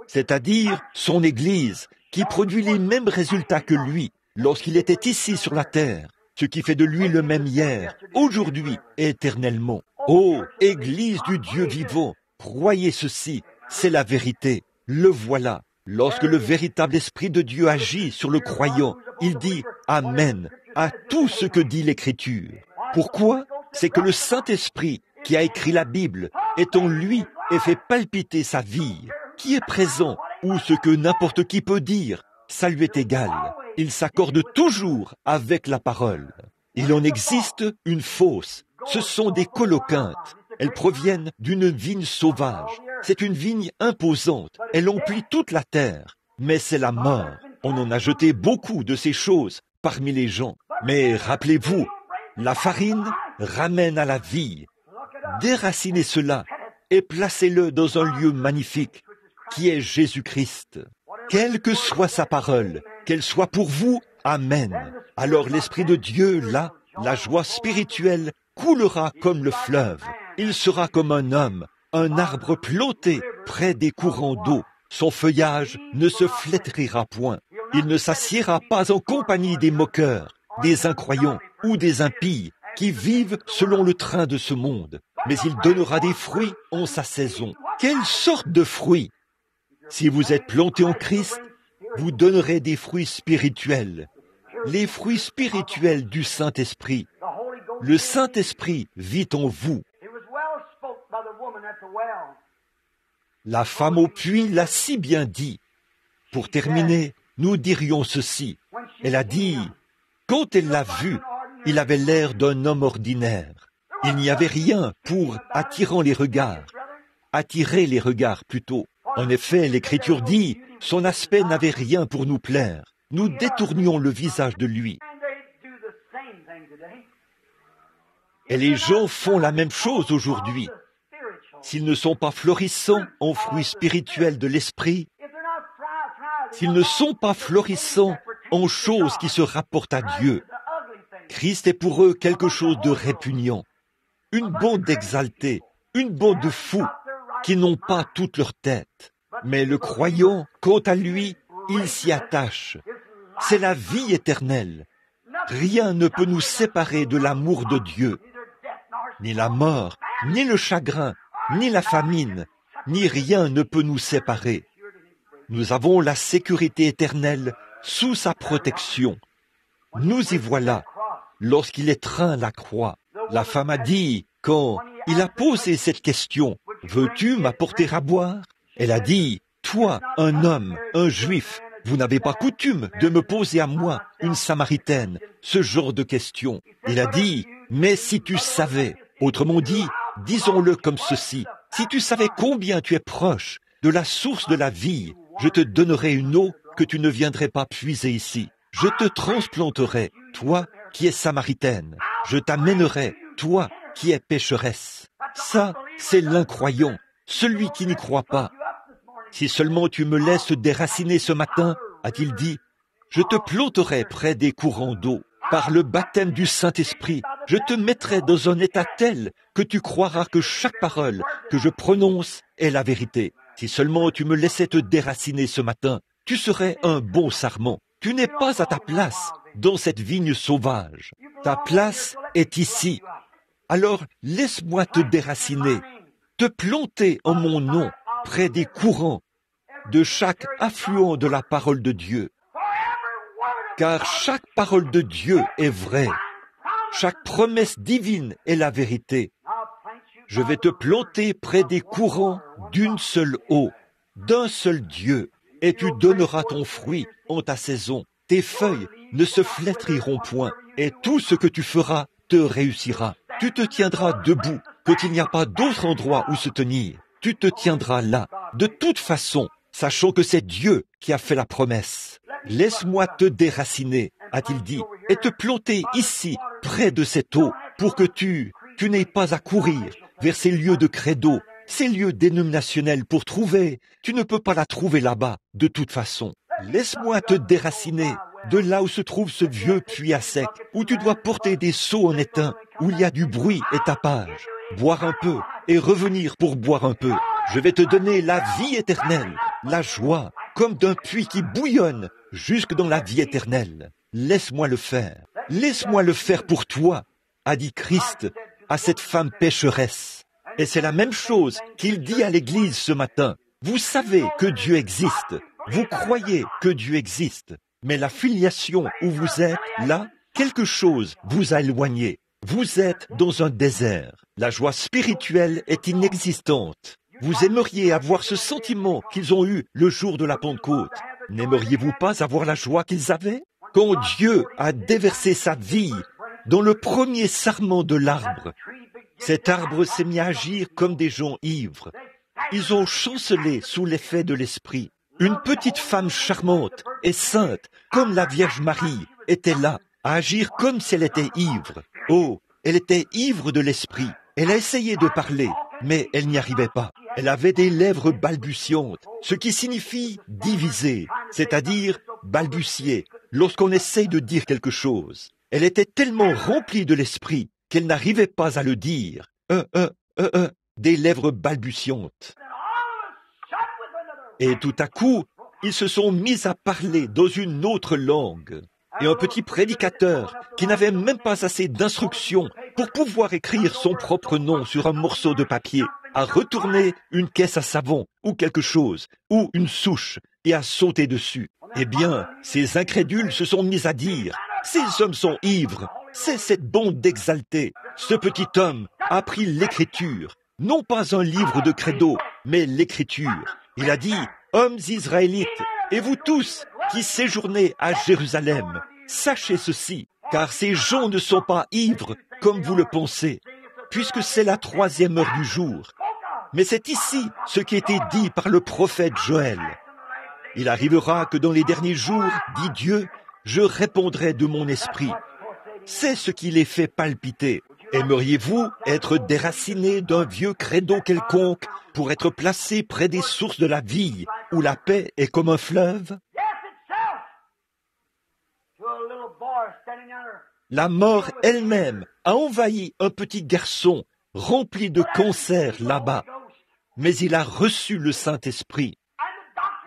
B: c'est-à-dire son Église, qui produit les mêmes résultats que lui lorsqu'il était ici sur la terre, ce qui fait de lui le même hier, aujourd'hui et éternellement. Ô Église du Dieu vivant, croyez ceci, c'est la vérité, le voilà. Lorsque le véritable Esprit de Dieu agit sur le croyant, il dit « Amen » à tout ce que dit l'Écriture. Pourquoi? C'est que le Saint-Esprit qui a écrit la Bible est en lui et fait palpiter sa vie, qui est présent, ou ce que n'importe qui peut dire, ça lui est égal. Il s'accorde toujours avec la parole. Il en existe une fausse. Ce sont des coloquintes. Elles proviennent d'une vigne sauvage. C'est une vigne imposante. Elle emplit toute la terre. Mais c'est la mort. On en a jeté beaucoup de ces choses parmi les gens. Mais rappelez-vous, la farine ramène à la vie. Déracinez cela et placez-le dans un lieu magnifique, qui est Jésus-Christ. Quelle que soit sa parole, qu'elle soit pour vous, Amen. Alors l'Esprit de Dieu, là, la joie spirituelle, coulera comme le fleuve. Il sera comme un homme, un arbre planté près des courants d'eau. Son feuillage ne se flétrira point. Il ne s'assiera pas en compagnie des moqueurs, des incroyants ou des impies qui vivent selon le train de ce monde. Mais il donnera des fruits en sa saison. Quelle sorte de fruits? Si vous êtes planté en Christ, vous donnerez des fruits spirituels. Les fruits spirituels du Saint-Esprit. Le Saint-Esprit vit en vous. La femme au puits l'a si bien dit. Pour terminer, nous dirions ceci. Elle a dit, quand elle l'a vu, il avait l'air d'un homme ordinaire. Il n'y avait rien pour attirer les regards plutôt. En effet, l'Écriture dit, son aspect n'avait rien pour nous plaire. Nous détournions le visage de lui. Et les gens font la même chose aujourd'hui. S'ils ne sont pas florissants en fruits spirituels de l'esprit, s'ils ne sont pas florissants en choses qui se rapportent à Dieu, Christ est pour eux quelque chose de répugnant, une bande exaltée, une bande de fous qui n'ont pas toute leur tête. Mais le croyant, quant à lui, il s'y attache. C'est la vie éternelle. Rien ne peut nous séparer de l'amour de Dieu. Ni la mort, ni le chagrin, ni la famine, ni rien ne peut nous séparer. Nous avons la sécurité éternelle sous sa protection. Nous y voilà, lorsqu'il étreint la croix. La femme a dit, quand il a posé cette question, « Veux-tu m'apporter à boire ?» Elle a dit, « Toi, un homme, un juif, vous n'avez pas coutume de me poser à moi, une Samaritaine, ce genre de questions. » Il a dit, « Mais si tu savais, autrement dit, disons-le comme ceci, si tu savais combien tu es proche de la source de la vie, je te donnerai une eau que tu ne viendrais pas puiser ici. Je te transplanterai, toi qui es Samaritaine. Je t'amènerai, toi qui es pécheresse. » Ça, c'est l'incroyant, celui qui n'y croit pas. « Si seulement tu me laisses déraciner ce matin, a-t-il dit, je te planterai près des courants d'eau. Par le baptême du Saint-Esprit, je te mettrai dans un état tel que tu croiras que chaque parole que je prononce est la vérité. Si seulement tu me laissais te déraciner ce matin, tu serais un bon sarment. Tu n'es pas à ta place dans cette vigne sauvage. Ta place est ici. Alors laisse-moi te déraciner, te planter en mon nom près des courants de chaque affluent de la parole de Dieu. Car chaque parole de Dieu est vraie. Chaque promesse divine est la vérité. Je vais te planter près des courants d'une seule eau, d'un seul Dieu, et tu donneras ton fruit en ta saison. Tes feuilles ne se flétriront point, et tout ce que tu feras te réussira. Tu te tiendras debout, quand il n'y a pas d'autre endroit où se tenir. Tu te tiendras là, de toute façon, sachant que c'est Dieu qui a fait la promesse. Laisse-moi te déraciner, a-t-il dit, et te planter ici, près de cette eau, pour que tu n'aies pas à courir vers ces lieux de credo, ces lieux dénominationnels pour trouver. Tu ne peux pas la trouver là-bas, de toute façon. Laisse-moi te déraciner de là où se trouve ce vieux puits à sec, où tu dois porter des seaux en étain, où il y a du bruit et tapage. Boire un peu et revenir pour boire un peu. Je vais te donner la vie éternelle, la joie, comme d'un puits qui bouillonne jusque dans la vie éternelle. Laisse-moi le faire. Laisse-moi le faire pour toi, a dit Christ à cette femme pécheresse. Et c'est la même chose qu'il dit à l'Église ce matin. Vous savez que Dieu existe. Vous croyez que Dieu existe. Mais la filiation où vous êtes, là, quelque chose vous a éloigné. Vous êtes dans un désert. La joie spirituelle est inexistante. Vous aimeriez avoir ce sentiment qu'ils ont eu le jour de la Pentecôte. N'aimeriez-vous pas avoir la joie qu'ils avaient? Quand Dieu a déversé sa vie dans le premier sarment de l'arbre, cet arbre s'est mis à agir comme des gens ivres. Ils ont chancelé sous l'effet de l'esprit. Une petite femme charmante et sainte, comme la Vierge Marie, était là, à agir comme si elle était ivre. Oh, elle était ivre de l'esprit. Elle a essayé de parler, mais elle n'y arrivait pas. Elle avait des lèvres balbutiantes, ce qui signifie diviser, c'est-à-dire balbutier, lorsqu'on essaye de dire quelque chose. Elle était tellement remplie de l'esprit qu'elle n'arrivait pas à le dire. Des lèvres balbutiantes. Et tout à coup, ils se sont mis à parler dans une autre langue. Et un petit prédicateur, qui n'avait même pas assez d'instructions pour pouvoir écrire son propre nom sur un morceau de papier, a retourné une caisse à savon, ou quelque chose, ou une souche, et a sauté dessus. Eh bien, ces incrédules se sont mis à dire, « Ces hommes sont ivres, c'est cette bande d'exaltés. Ce petit homme a pris l'écriture, non pas un livre de credo, mais l'écriture. Il a dit, « Hommes israélites, et vous tous qui séjournez à Jérusalem, sachez ceci, car ces gens ne sont pas ivres comme vous le pensez, puisque c'est la 3e heure du jour. Mais c'est ici ce qui a été dit par le prophète Joël. Il arrivera que dans les derniers jours, dit Dieu, je répondrai de mon esprit. C'est ce qui les fait palpiter. Aimeriez-vous être déraciné d'un vieux credo quelconque pour être placé près des sources de la vie, où la paix est comme un fleuve? La mort elle-même a envahi un petit garçon rempli de cancer là-bas, mais il a reçu le Saint-Esprit.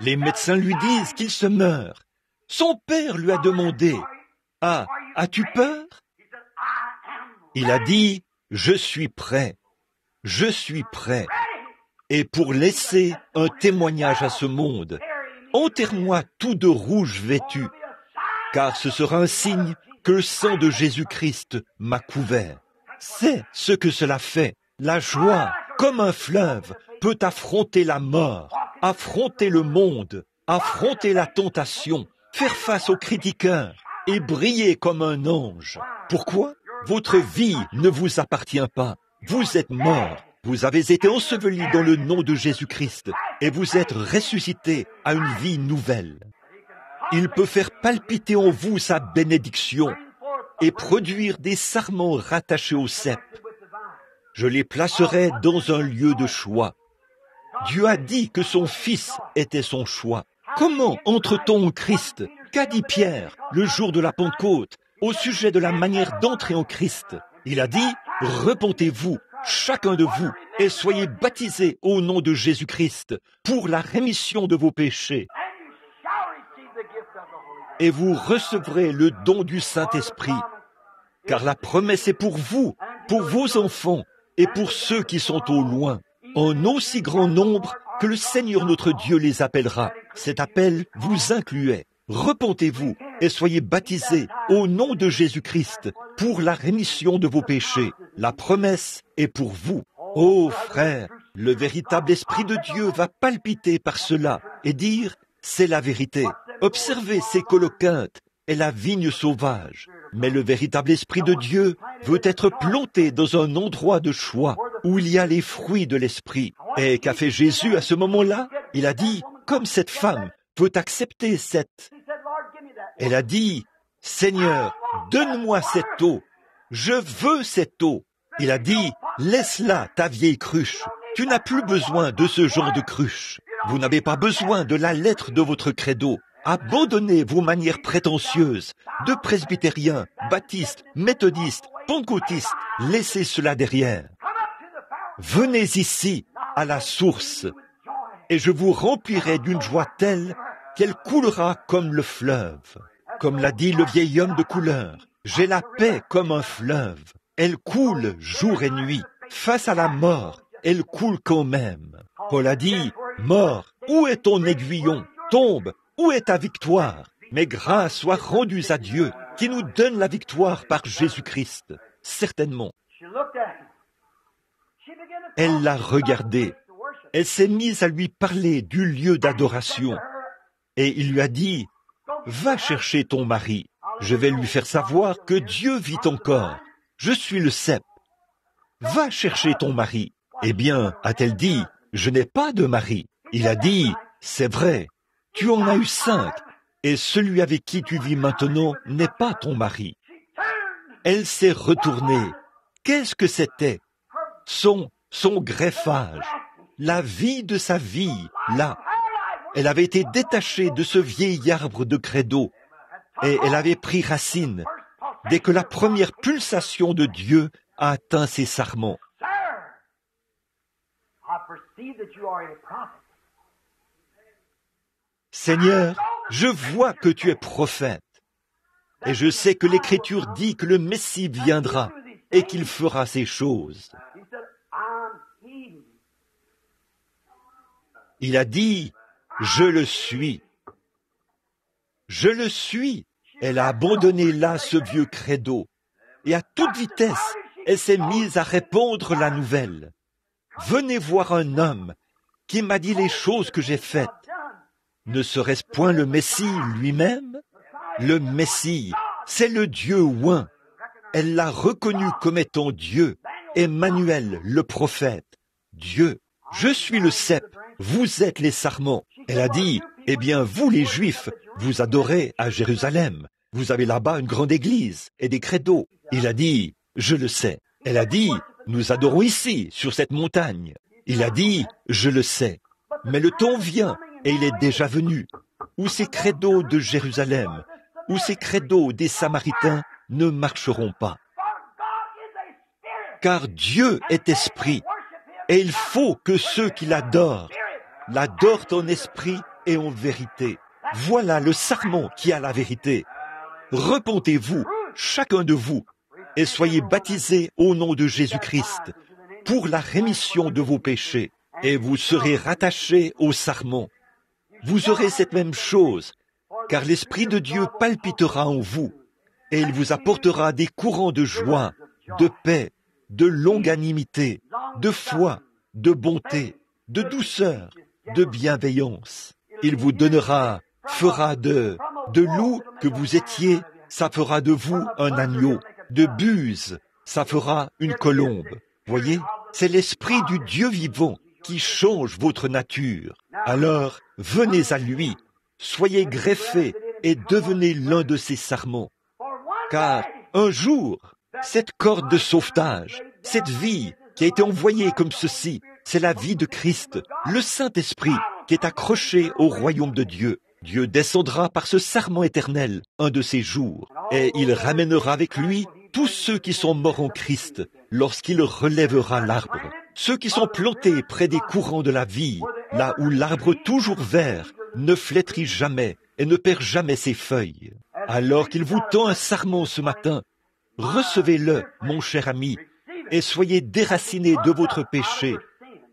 B: Les médecins lui disent qu'il se meurt. Son père lui a demandé, « Ah, as-tu peur ?» Il a dit, « Je suis prêt, je suis prêt. » Et pour laisser un témoignage à ce monde, enterre-moi tout de rouge vêtu, car ce sera un signe que le sang de Jésus-Christ m'a couvert. C'est ce que cela fait. La joie, comme un fleuve, peut affronter la mort, affronter le monde, affronter la tentation, faire face aux critiqueurs et briller comme un ange. Pourquoi? Votre vie ne vous appartient pas. Vous êtes mort. Vous avez été enseveli dans le nom de Jésus-Christ et vous êtes ressuscité à une vie nouvelle. Il peut faire palpiter en vous sa bénédiction et produire des sarments rattachés au cep. Je les placerai dans un lieu de choix. Dieu a dit que son Fils était son choix. Comment entre-t-on au Christ? Qu'a dit Pierre le jour de la Pentecôte au sujet de la manière d'entrer en Christ? Il a dit, « Repentez-vous, chacun de vous, et soyez baptisés au nom de Jésus-Christ pour la rémission de vos péchés. Et vous recevrez le don du Saint-Esprit, car la promesse est pour vous, pour vos enfants et pour ceux qui sont au loin, en aussi grand nombre que le Seigneur notre Dieu les appellera. Cet appel vous incluait. Repentez-vous et soyez baptisés au nom de Jésus-Christ pour la rémission de vos péchés. La promesse est pour vous. Ô frères, le véritable Esprit de Dieu va palpiter par cela et dire « c'est la vérité ». Observez ces coloquintes et la vigne sauvage. Mais le véritable Esprit de Dieu veut être planté dans un endroit de choix où il y a les fruits de l'Esprit. Et qu'a fait Jésus à ce moment-là? Il a dit, comme cette femme veut accepter cette... Elle a dit, « Seigneur, donne-moi cette eau. Je veux cette eau. » Il a dit, « Laisse-la, ta vieille cruche. Tu n'as plus besoin de ce genre de cruche. Vous n'avez pas besoin de la lettre de votre credo. Abandonnez vos manières prétentieuses de presbytériens, baptistes, méthodistes, pentecôtistes. Laissez cela derrière. Venez ici, à la source, et je vous remplirai d'une joie telle qu'elle coulera comme le fleuve. Comme l'a dit le vieil homme de couleur, j'ai la paix comme un fleuve. Elle coule jour et nuit. Face à la mort, elle coule quand même. Paul a dit, mort, où est ton aiguillon? Tombe, où est ta victoire? Mais grâce soit rendue à Dieu, qui nous donne la victoire par Jésus-Christ. Certainement. Elle l'a regardé. Elle s'est mise à lui parler du lieu d'adoration. Et il lui a dit, va chercher ton mari. Je vais lui faire savoir que Dieu vit encore. Je suis le cep. Va chercher ton mari. Eh bien, a-t-elle dit, je n'ai pas de mari. Il a dit, c'est vrai, tu en as eu 5, et celui avec qui tu vis maintenant n'est pas ton mari. Elle s'est retournée. Qu'est-ce que c'était? Son greffage, la vie de sa vie, là. Elle avait été détachée de ce vieil arbre de credo, et elle avait pris racine dès que la première pulsation de Dieu a atteint ses sarments. Seigneur, je vois que tu es prophète, et je sais que l'Écriture dit que le Messie viendra et qu'il fera ces choses. Il a dit, je le suis. Je le suis. Elle a abandonné là ce vieux credo, et à toute vitesse, elle s'est mise à répandre la nouvelle. Venez voir un homme qui m'a dit les choses que j'ai faites. Ne serait-ce point le Messie lui-même? Le Messie, c'est le Dieu oint. Elle l'a reconnu comme étant Dieu, Emmanuel, le prophète. Dieu, je suis le cep, vous êtes les sarments. Elle a dit, eh bien, vous les Juifs, vous adorez à Jérusalem. Vous avez là-bas une grande église et des credos. Il a dit, je le sais. Elle a dit, nous adorons ici, sur cette montagne. Il a dit, je le sais. Mais le temps vient, et il est déjà venu, où ces credos de Jérusalem, où ces credos des Samaritains ne marcheront pas. Car Dieu est esprit, et il faut que ceux qui l'adorent en esprit et en vérité. Voilà le sarment qui a la vérité. Repentez-vous, chacun de vous, et soyez baptisés au nom de Jésus-Christ pour la rémission de vos péchés, et vous serez rattachés au sarment. Vous aurez cette même chose, car l'Esprit de Dieu palpitera en vous, et il vous apportera des courants de joie, de paix, de longanimité, de foi, de bonté, de douceur, de bienveillance. Il vous fera de loup que vous étiez, ça fera de vous un agneau, de buse, ça fera une colombe. Voyez, c'est l'Esprit du Dieu vivant qui change votre nature. Alors, venez à lui, soyez greffés et devenez l'un de ses sarments. Car un jour, cette corde de sauvetage, cette vie qui a été envoyée comme ceci, c'est la vie de Christ, le Saint-Esprit qui est accroché au royaume de Dieu. Dieu descendra par ce sarment éternel un de ces jours, et il ramènera avec lui tous ceux qui sont morts en Christ lorsqu'il relèvera l'arbre. Ceux qui sont plantés près des courants de la vie, là où l'arbre toujours vert ne flétrit jamais et ne perd jamais ses feuilles. Alors qu'il vous tend un sarment ce matin, recevez-le, mon cher ami, et soyez déracinés de votre péché.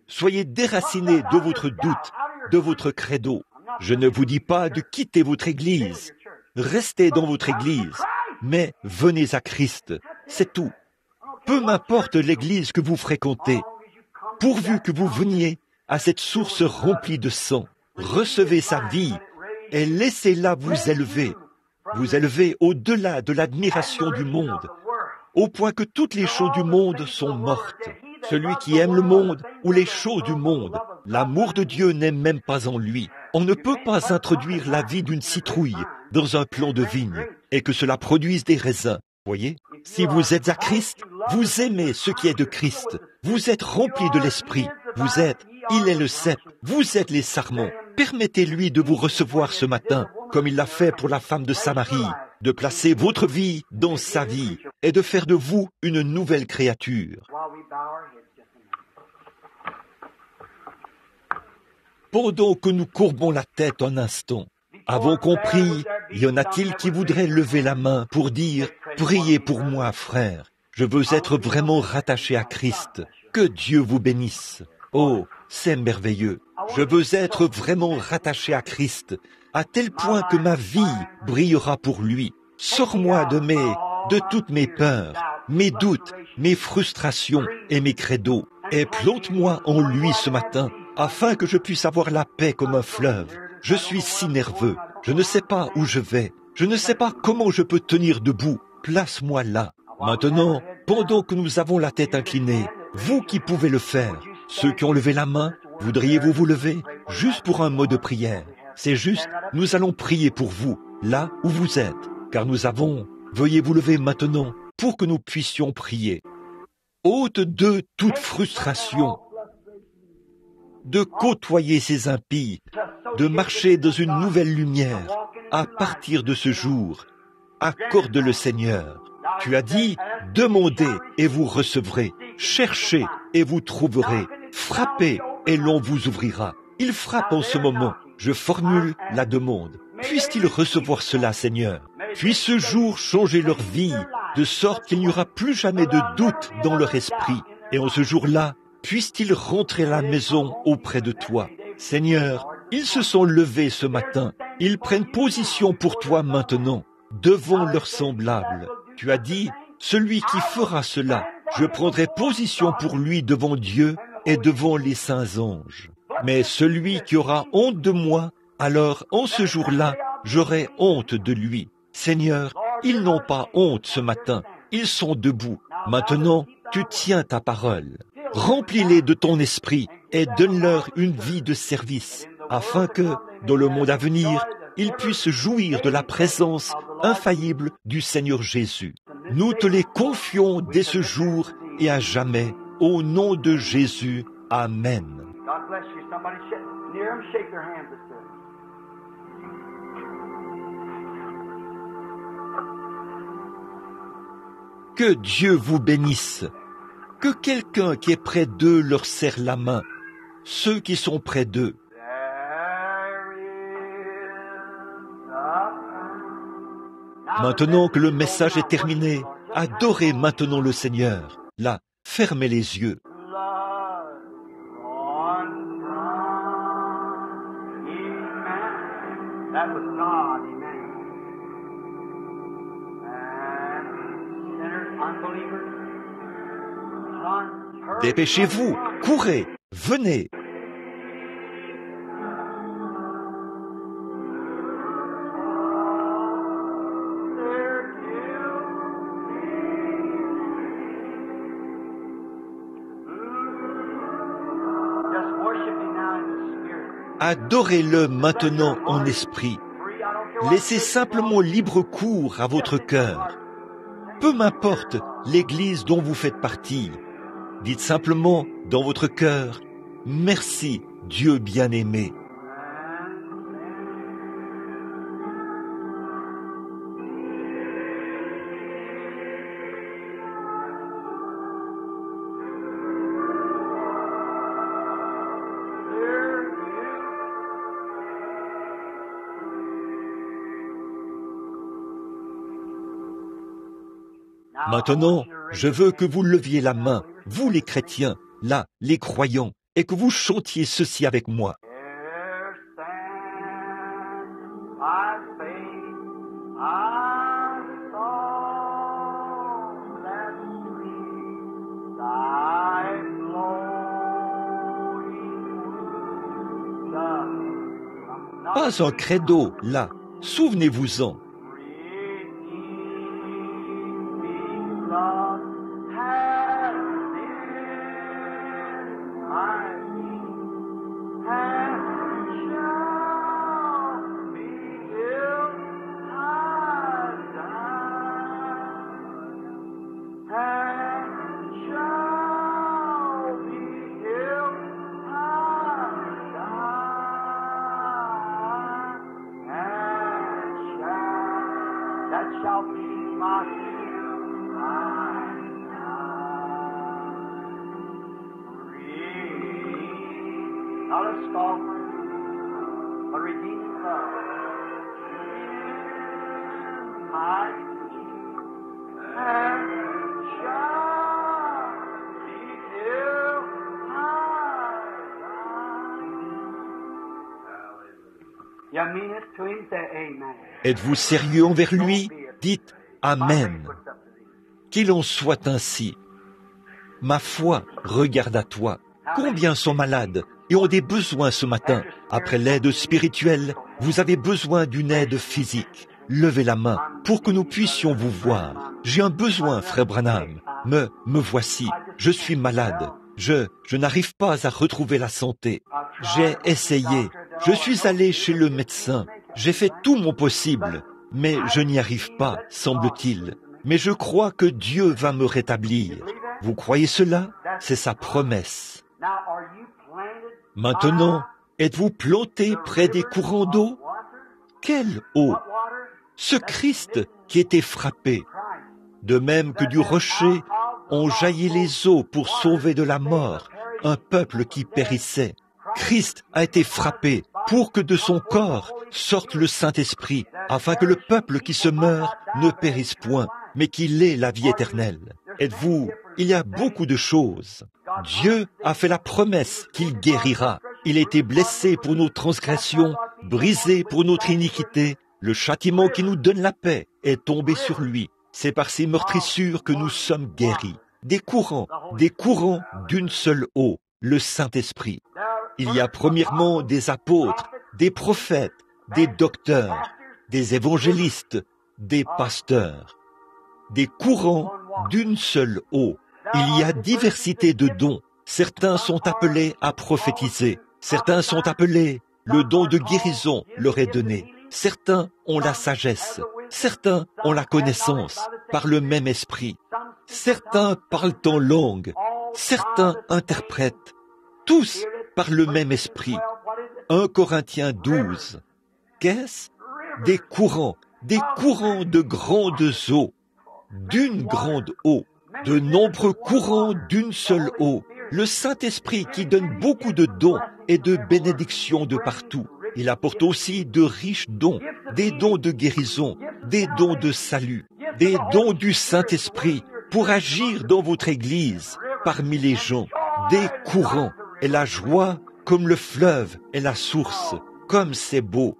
B: Soyez déracinés de votre doute, de votre credo. Je ne vous dis pas de quitter votre Église. Restez dans votre Église, mais venez à Christ. C'est tout. Peu m'importe l'Église que vous fréquentez, pourvu que vous veniez à cette source remplie de sang. Recevez sa vie et laissez-la vous élever au-delà de l'admiration du monde, au point que toutes les choses du monde sont mortes. Celui qui aime le monde ou les choses du monde, l'amour de Dieu n'est même pas en lui. On ne peut pas introduire la vie d'une citrouille dans un plant de vigne et que cela produise des raisins. Voyez, si vous êtes à Christ, vous aimez ce qui est de Christ. Vous êtes rempli de l'Esprit. Il est le cep. Vous êtes les sarments. Permettez-lui de vous recevoir ce matin, comme il l'a fait pour la femme de Samarie, de placer votre vie dans sa vie et de faire de vous une nouvelle créature. Pendant que nous courbons la tête un instant, avons compris, y en a-t-il qui voudraient lever la main pour dire « Priez pour moi, frère, je veux être vraiment rattaché à Christ. Que Dieu vous bénisse. Oh, c'est merveilleux. Je veux être vraiment rattaché à Christ, à tel point que ma vie brillera pour lui. Sors-moi de toutes mes peurs, mes doutes, mes frustrations et mes credos, et plante-moi en lui ce matin, afin que je puisse avoir la paix comme un fleuve. Je suis si nerveux, je ne sais pas où je vais, je ne sais pas comment je peux tenir debout. Place-moi là. Maintenant, pendant que nous avons la tête inclinée, vous qui pouvez le faire, ceux qui ont levé la main, voudriez-vous vous lever, juste pour un mot de prière? C'est juste, nous allons prier pour vous, là où vous êtes, car veuillez vous lever maintenant, pour que nous puissions prier. Ôte d'eux toute frustration, de côtoyer ces impies, de marcher dans une nouvelle lumière, à partir de ce jour. Accorde le Seigneur. Tu as dit, demandez et vous recevrez, cherchez et vous trouverez, frappez et l'on vous ouvrira. Il frappe en ce moment. Je formule la demande. Puisse-t-il recevoir cela, Seigneur? Puisse ce jour changer leur vie, de sorte qu'il n'y aura plus jamais de doute dans leur esprit. Et en ce jour-là, puisse-t-il rentrer à la maison auprès de toi. Seigneur, ils se sont levés ce matin. Ils prennent position pour toi maintenant, devant leurs semblables. Tu as dit, celui qui fera cela, je prendrai position pour lui devant Dieu et devant les saints anges. Mais celui qui aura honte de moi, alors en ce jour-là, j'aurai honte de lui. Seigneur, ils n'ont pas honte ce matin, ils sont debout. Maintenant, tu tiens ta parole. Remplis-les de ton esprit et donne-leur une vie de service, afin que, dans le monde à venir, ils puissent jouir de la présence infaillible du Seigneur Jésus. Nous te les confions dès ce jour et à jamais, au nom de Jésus. Amen.
A: God bless you. Somebody near them, shake their hands.
B: Que Dieu vous bénisse. Que quelqu'un qui est près d'eux leur serre la main. Ceux qui sont près d'eux. Maintenant que le message est terminé, adorez maintenant le Seigneur. Là, fermez les yeux. Dépêchez-vous, courez, venez. Adorez-le maintenant en esprit. Laissez simplement libre cours à votre cœur. Peu m'importe l'église dont vous faites partie. Dites simplement dans votre cœur, « Merci, Dieu bien-aimé ». Maintenant, je veux que vous leviez la main, vous les chrétiens, là, les croyants, et que vous chantiez ceci avec moi. Pas un credo, là, souvenez-vous-en. Êtes-vous sérieux envers lui? Dites Amen. Qu'il en soit ainsi. Ma foi regarde à toi. Combien sont malades et ont des besoins ce matin? Après l'aide spirituelle, vous avez besoin d'une aide physique. Levez la main pour que nous puissions vous voir. J'ai un besoin, frère Branham. Me voici. Je suis malade. Je n'arrive pas à retrouver la santé. J'ai essayé. Je suis allé chez le médecin. J'ai fait tout mon possible. Mais je n'y arrive pas, semble-t-il. Mais je crois que Dieu va me rétablir. Vous croyez cela? C'est sa promesse. Maintenant, êtes-vous planté près des courants d'eau? Quelle eau? Ce Christ qui était frappé. De même que du rocher ont jailli les eaux pour sauver de la mort un peuple qui périssait. Christ a été frappé pour que de son corps sorte le Saint-Esprit, afin que le peuple qui se meurt ne périsse point, mais qu'il ait la vie éternelle. Êtes-vous, il y a beaucoup de choses. Dieu a fait la promesse qu'il guérira. Il a été blessé pour nos transgressions, brisé pour notre iniquité. Le châtiment qui nous donne la paix est tombé sur lui. C'est par ses meurtrissures que nous sommes guéris. Des courants d'une seule eau, le Saint-Esprit. Il y a premièrement des apôtres, des prophètes, des docteurs, des évangélistes, des pasteurs. Des courants d'une seule eau. Il y a diversité de dons. Certains sont appelés à prophétiser. Certains sont appelés, le don de guérison leur est donné. Certains ont la sagesse. Certains ont la connaissance par le même esprit. Certains parlent en langue. Certains interprètent. Tous par le même esprit. 1 Corinthiens 12. Qu'est-ce? Des courants de grandes eaux. d'une grande eau, de nombreux courants d'une seule eau, le Saint-Esprit qui donne beaucoup de dons et de bénédictions de partout. Il apporte aussi de riches dons, des dons de guérison, des dons de salut, des dons du Saint-Esprit pour agir dans votre Église, parmi les gens, des courants et la joie comme le fleuve et la source, comme c'est beau.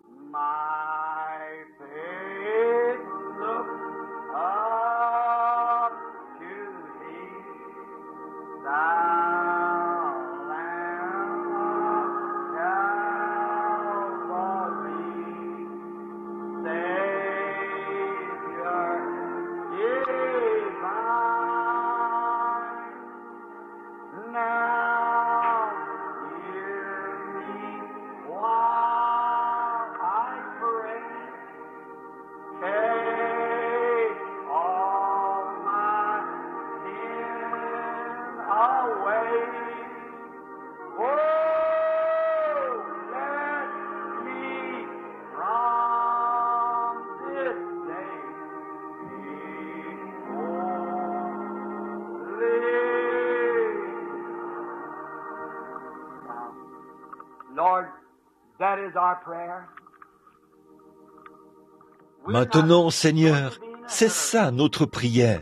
B: Maintenant, Seigneur, c'est ça notre prière.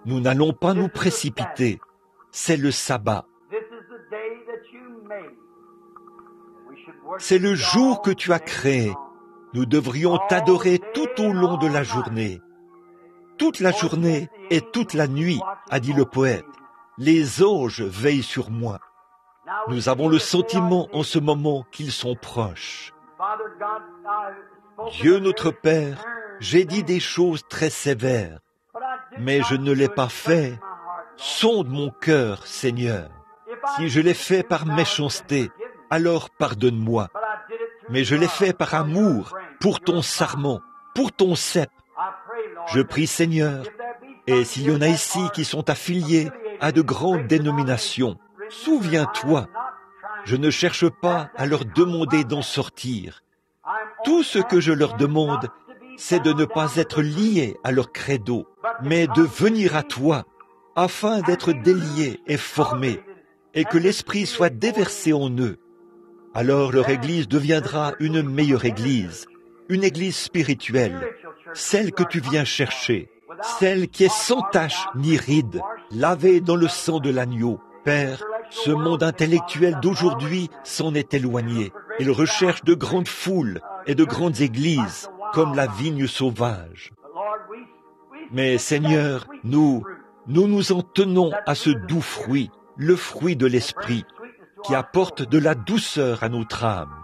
B: Nous n'allons pas nous précipiter. C'est le sabbat. C'est le jour que tu as créé. Nous devrions t'adorer tout au long de la journée. Toute la journée et toute la nuit, a dit le poète. Les anges veillent sur moi. Nous avons le sentiment en ce moment qu'ils sont proches. Dieu notre Père, j'ai dit des choses très sévères, mais je ne l'ai pas fait. Sonde mon cœur, Seigneur. Si je l'ai fait par méchanceté, alors pardonne-moi. Mais je l'ai fait par amour, pour ton sarment, pour ton cep. Je prie, Seigneur, et s'il y en a ici qui sont affiliés à de grandes dénominations, souviens-toi, je ne cherche pas à leur demander d'en sortir. Tout ce que je leur demande, c'est de ne pas être liés à leur credo, mais de venir à toi, afin d'être déliés et formés, et que l'Esprit soit déversé en eux. Alors leur Église deviendra une meilleure Église, une Église spirituelle, celle que tu viens chercher, celle qui est sans tache ni ride, lavée dans le sang de l'agneau. Père, ce monde intellectuel d'aujourd'hui s'en est éloigné. Il recherche de grandes foules et de grandes églises, comme la vigne sauvage. Mais Seigneur, nous nous en tenons à ce doux fruit, le fruit de l'Esprit, qui apporte de la douceur à notre âme.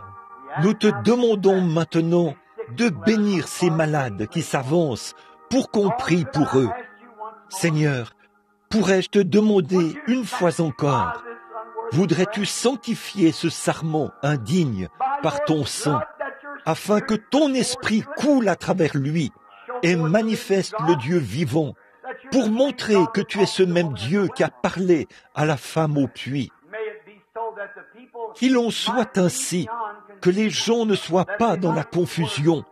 B: Nous te demandons maintenant de bénir ces malades qui s'avancent pour qu'on prie pour eux. Seigneur, pourrais-je te demander une fois encore, voudrais-tu sanctifier ce sarment indigne par ton sang, afin que ton esprit coule à travers lui et manifeste le Dieu vivant, pour montrer que tu es ce même Dieu qui a parlé à la femme au puits. Qu'il en soit ainsi, que les gens ne soient pas dans la confusion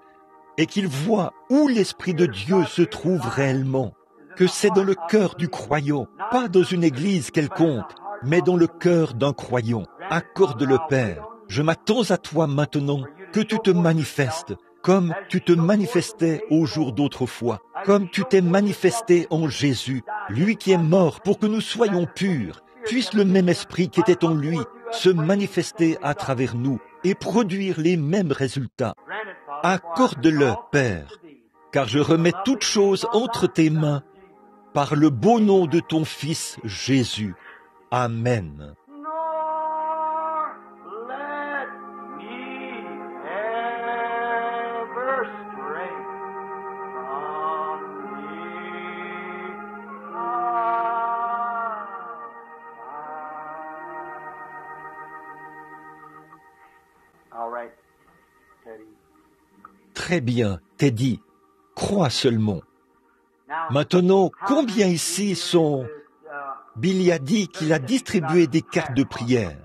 B: et qu'ils voient où l'Esprit de Dieu se trouve réellement, que c'est dans le cœur du croyant, pas dans une église quelconque, mais dans le cœur d'un croyant. Accorde-le, Père. Je m'attends à toi maintenant, que tu te manifestes, comme tu te manifestais au jour d'autrefois, comme tu t'es manifesté en Jésus, lui qui est mort pour que nous soyons purs. Puisse le même esprit qui était en lui se manifester à travers nous et produire les mêmes résultats. Accorde-le, Père, car je remets toutes choses entre tes mains, par le beau nom de ton Fils Jésus. Amen. Très bien, Teddy, crois seulement. Maintenant, combien ici sont... Billy a dit qu'il a distribué des cartes de prière.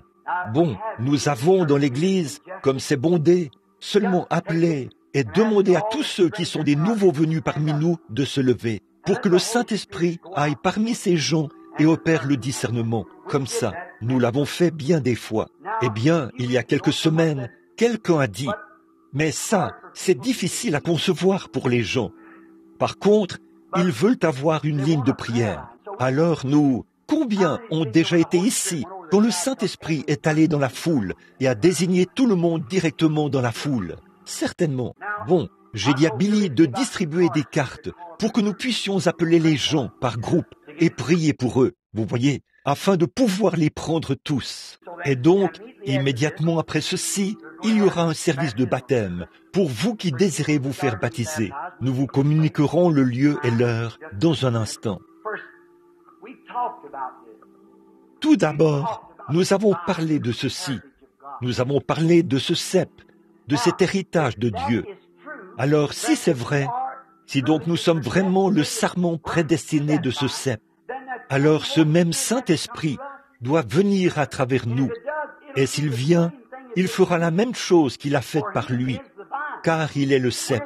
B: Bon, nous avons dans l'église, comme c'est bondé, seulement appelé et demandé à tous ceux qui sont des nouveaux venus parmi nous de se lever. pour que le Saint-Esprit aille parmi ces gens et opère le discernement. Comme ça, nous l'avons fait bien des fois. Eh bien, il y a quelques semaines, quelqu'un a dit, mais ça, c'est difficile à concevoir pour les gens. Par contre, ils veulent avoir une ligne de prière. Alors nous, combien ont déjà été ici quand le Saint-Esprit est allé dans la foule et a désigné tout le monde directement dans la foule? Certainement. Bon, j'ai dit à Billy de distribuer des cartes pour que nous puissions appeler les gens par groupe et prier pour eux, vous voyez, afin de pouvoir les prendre tous. Et donc, immédiatement après ceci, il y aura un service de baptême pour vous qui désirez vous faire baptiser. Nous vous communiquerons le lieu et l'heure dans un instant. Tout d'abord, nous avons parlé de ceci. Nous avons parlé de ce cep, de cet héritage de Dieu. Alors, si c'est vrai, si donc nous sommes vraiment le sarment prédestiné de ce cep, alors ce même Saint-Esprit doit venir à travers nous. Et s'il vient, il fera la même chose qu'il a faite par lui, car il est le cep.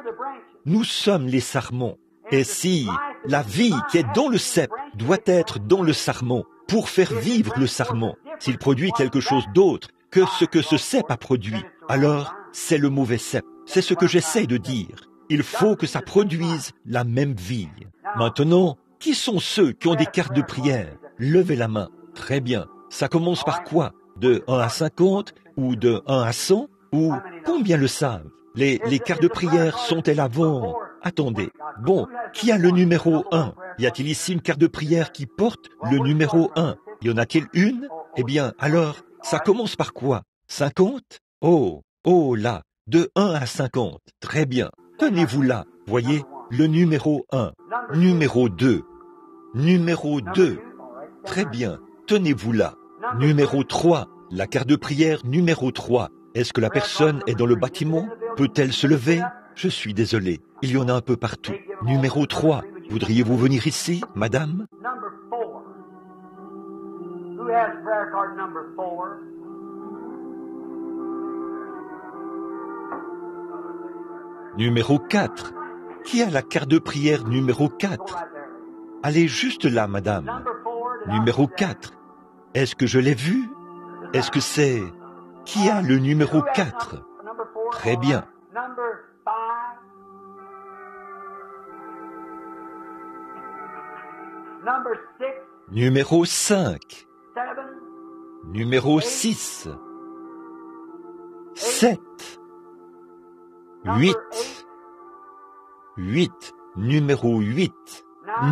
B: Nous sommes les sarments. Et si la vie qui est dans le cep doit être dans le sarment, pour faire vivre le sarment, s'il produit quelque chose d'autre que ce que ce cep a produit, alors c'est le mauvais cep. C'est ce que j'essaie de dire. Il faut que ça produise la même vie. Maintenant, qui sont ceux qui ont des cartes de prière? Levez la main. Très bien. Ça commence par quoi? De 1 à 50 ou de 1 à 100? Ou combien le savent? Les cartes de prière sont-elles avant? Attendez. Bon, qui a le numéro 1? Y a-t-il ici une carte de prière qui porte le numéro 1? Y en a-t-il une? Eh bien, alors, ça commence par quoi? 50? Oh là, de 1 à 50. Très bien. Tenez-vous là. Voyez, le numéro 1. Numéro 2. Numéro 2. Très bien. Tenez-vous là. Numéro 3. La carte de prière numéro 3. Est-ce que la personne est dans le bâtiment? Peut-elle se lever? Je suis désolé. Il y en a un peu partout. Numéro 3. Voudriez-vous venir ici, madame? Numéro 4. Qui a la carte de prière numéro 4? Allez juste là, madame. Numéro 4. Est-ce que je l'ai vu? Est-ce que c'est... Qui a le numéro 4? Très bien. Numéro 5. Numéro 6. 7. 8. 8. Numéro 8.